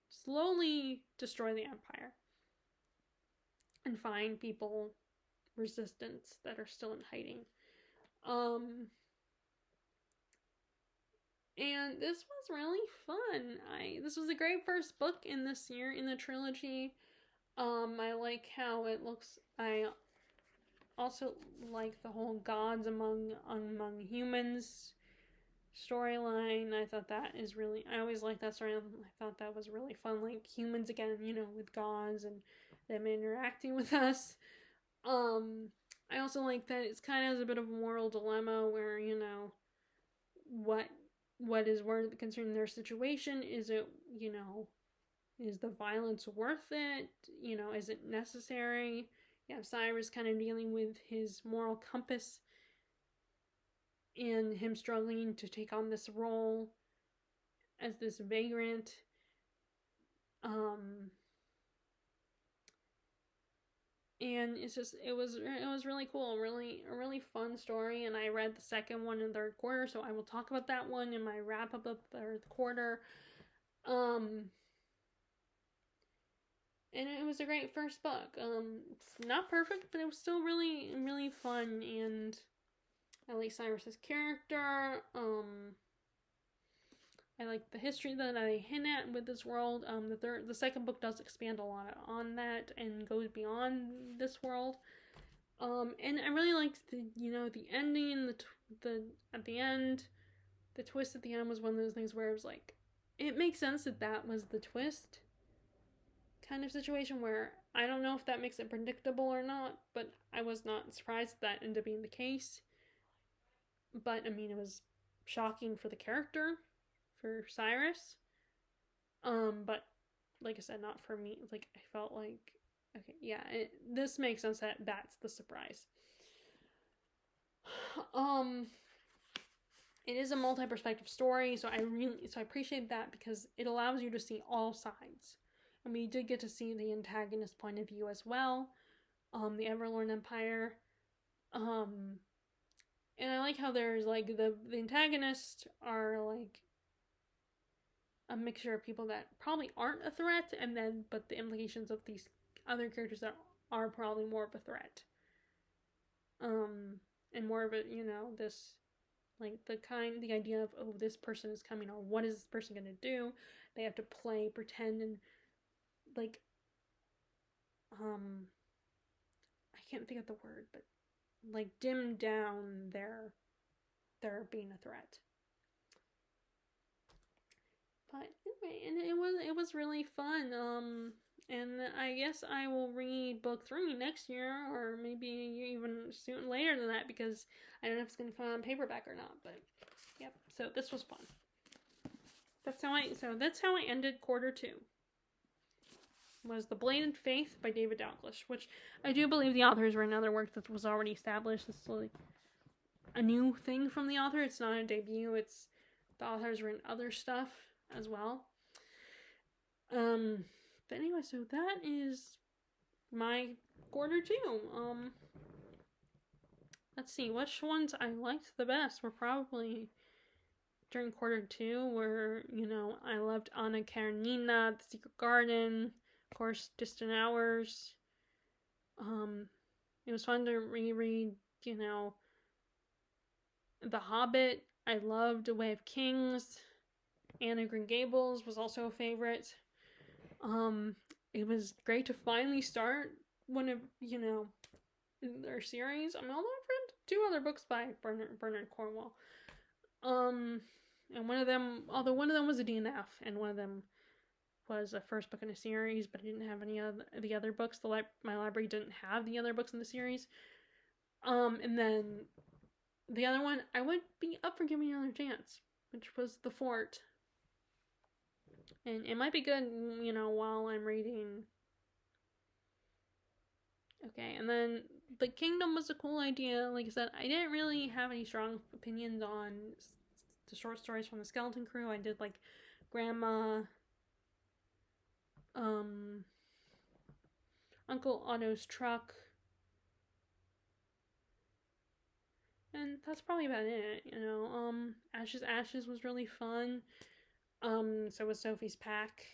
slowly destroy the Empire and find people, resistance, that are still in hiding. And this was really fun. This was a great first book in this year in the trilogy. I like how it looks. I also like the whole gods among humans storyline. I thought that is really, I always like that story. I thought that was really fun, like humans again, with gods and them interacting with us. I also like that it's kind of has a bit of a moral dilemma where, what is worth considering their situation. Is it, is the violence worth it? Is it necessary? Yeah, Cyrus kind of dealing with his moral compass and him struggling to take on this role as this vagrant. And it was really cool, a really fun story. And I read the second one in the third quarter, so I will talk about that one in my wrap up of the third quarter. And it was a great first book. It's not perfect, but it was still really, really fun. And I like Cyrus's character. I like the history that I hint at with this world. The second book does expand a lot on that and goes beyond this world. And I really liked the ending. The at the end, the twist at the end was one of those things where it was like, it makes sense that was the twist. Kind of situation where I don't know if that makes it predictable or not, but I was not surprised that ended up being the case. But I mean, it was shocking for the character, for Cyrus. But like I said, not for me. Like, I felt like, okay, yeah, this makes sense that that's the surprise. It is a multi-perspective story, so I appreciate that because it allows you to see all sides. And we did get to see the antagonist point of view as well, the Everlorn Empire. And I like how there's like the antagonists are like a mixture of people that probably aren't a threat, but the implications of these other characters that are probably more of a threat. And more of it, this like the idea of, oh, this person is coming, or what is this person gonna do? They have to pretend, and like I can't think of the word, but like dim down their being a threat. But anyway, and it was really fun. And I guess I will read book 3 next year, or maybe even soon later than that, because I don't know if it's gonna come out on paperback or not. But yep. So this was fun. That's how I ended quarter 2. Was The Bladed Faith by David Dalglish, which I do believe the authors were another work that was already established. This is like a new thing from the author. It's not a debut. It's the authors written other stuff as well. But anyway, so that is my quarter 2. Let's see, which ones I liked the best were probably during quarter 2, where, I loved Anna Karenina, The Secret Garden, of course, Distant Hours. It was fun to reread, The Hobbit. I loved A Way of Kings. Anne of Green Gables was also a favorite. It was great to finally start one of, their series. I mean, although I've read 2 other books by Bernard Cornwell. And one of them was a DNF, and one of them was a first book in a series, but I didn't have any of the other books. My library didn't have the other books in the series. And then the other one, I would be up for giving another chance, which was The Fort. And it might be good, while I'm reading. Okay, and then The Kingdom was a cool idea. Like I said, I didn't really have any strong opinions on the short stories from the Skeleton Crew. I did like Grandma, Uncle Otto's Truck, and that's probably about it. Ashes was really fun. So was Sophie's Pack.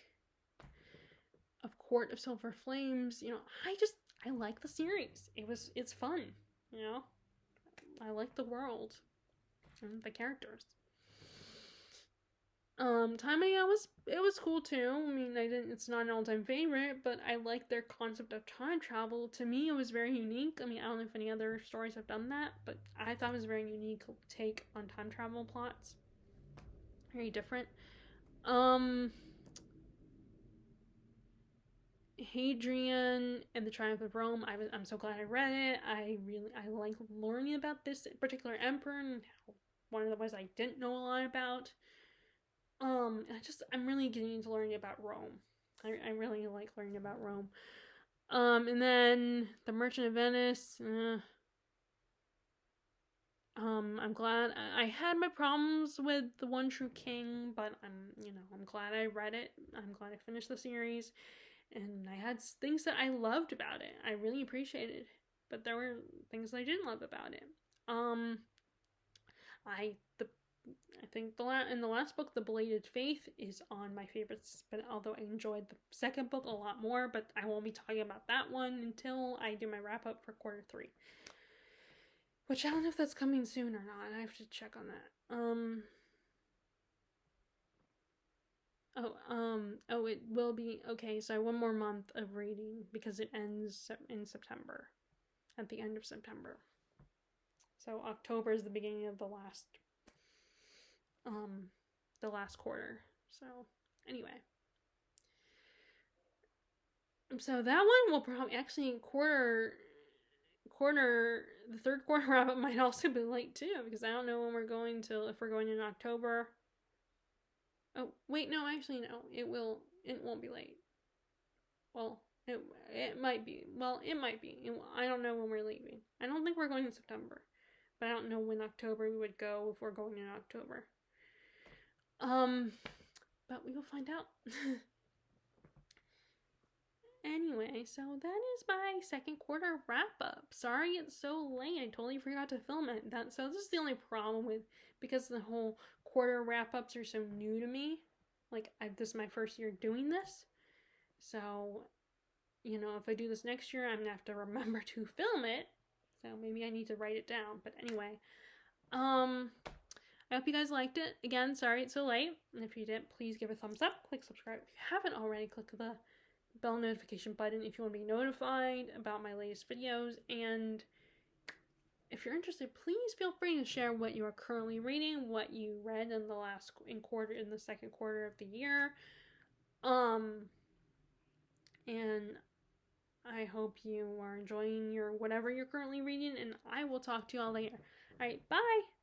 Of Court of Silver Flames. I like the series. It's fun. I like the world and the characters. Timing, it was cool too. I mean, it's not an all-time favorite, but I like their concept of time travel. To me, it was very unique. I mean, I don't know if any other stories have done that, but I thought it was a very unique take on time travel plots. Very different. Hadrian and the Triumph of Rome. I'm so glad I read it. I like learning about this particular emperor and how one of the ways I didn't know a lot about. I'm really getting into learning about Rome. I really like learning about Rome. And then The Merchant of Venice. I'm glad I had my problems with The One True King, but I'm glad I read it. I'm glad I finished the series, and I had things that I loved about it. I really appreciated, but there were things that I didn't love about it. Um, I the I think in the last book, The Belated Faith, is on my favorites. But although I enjoyed the second book a lot more, but I won't be talking about that one until I do my wrap up for quarter 3. Which I don't know if that's coming soon or not. I have to check on that. Oh, it will be. Okay, so I have one more month of reading because it ends in September. At the end of September. So October is the beginning of the last quarter. So anyway. So that one will probably actually the third quarter wrap up might also be late too, because I don't know when we're going to, if we're going in October. Oh wait, no, actually no, it won't be late. Well, it might be. Well, it might be. I don't know when we're leaving. I don't think we're going in September, but I don't know when October we would go if we're going in October. But we will find out. Anyway, so that is my second quarter wrap up. Sorry it's so late. I totally forgot to film it. So this is the only problem with, because the whole quarter wrap ups are so new to me. Like this is my first year doing this. So, if I do this next year, I'm gonna have to remember to film it. So maybe I need to write it down. But anyway, I hope you guys liked it. Again, sorry it's so late. And if you did, please give a thumbs up. Click subscribe if you haven't already. Click the bell notification button if you want to be notified about my latest videos. And if you're interested, please feel free to share what you are currently reading, what you read in the second quarter of the year. And I hope you are enjoying whatever you're currently reading, and I will talk to you all later. All right, bye.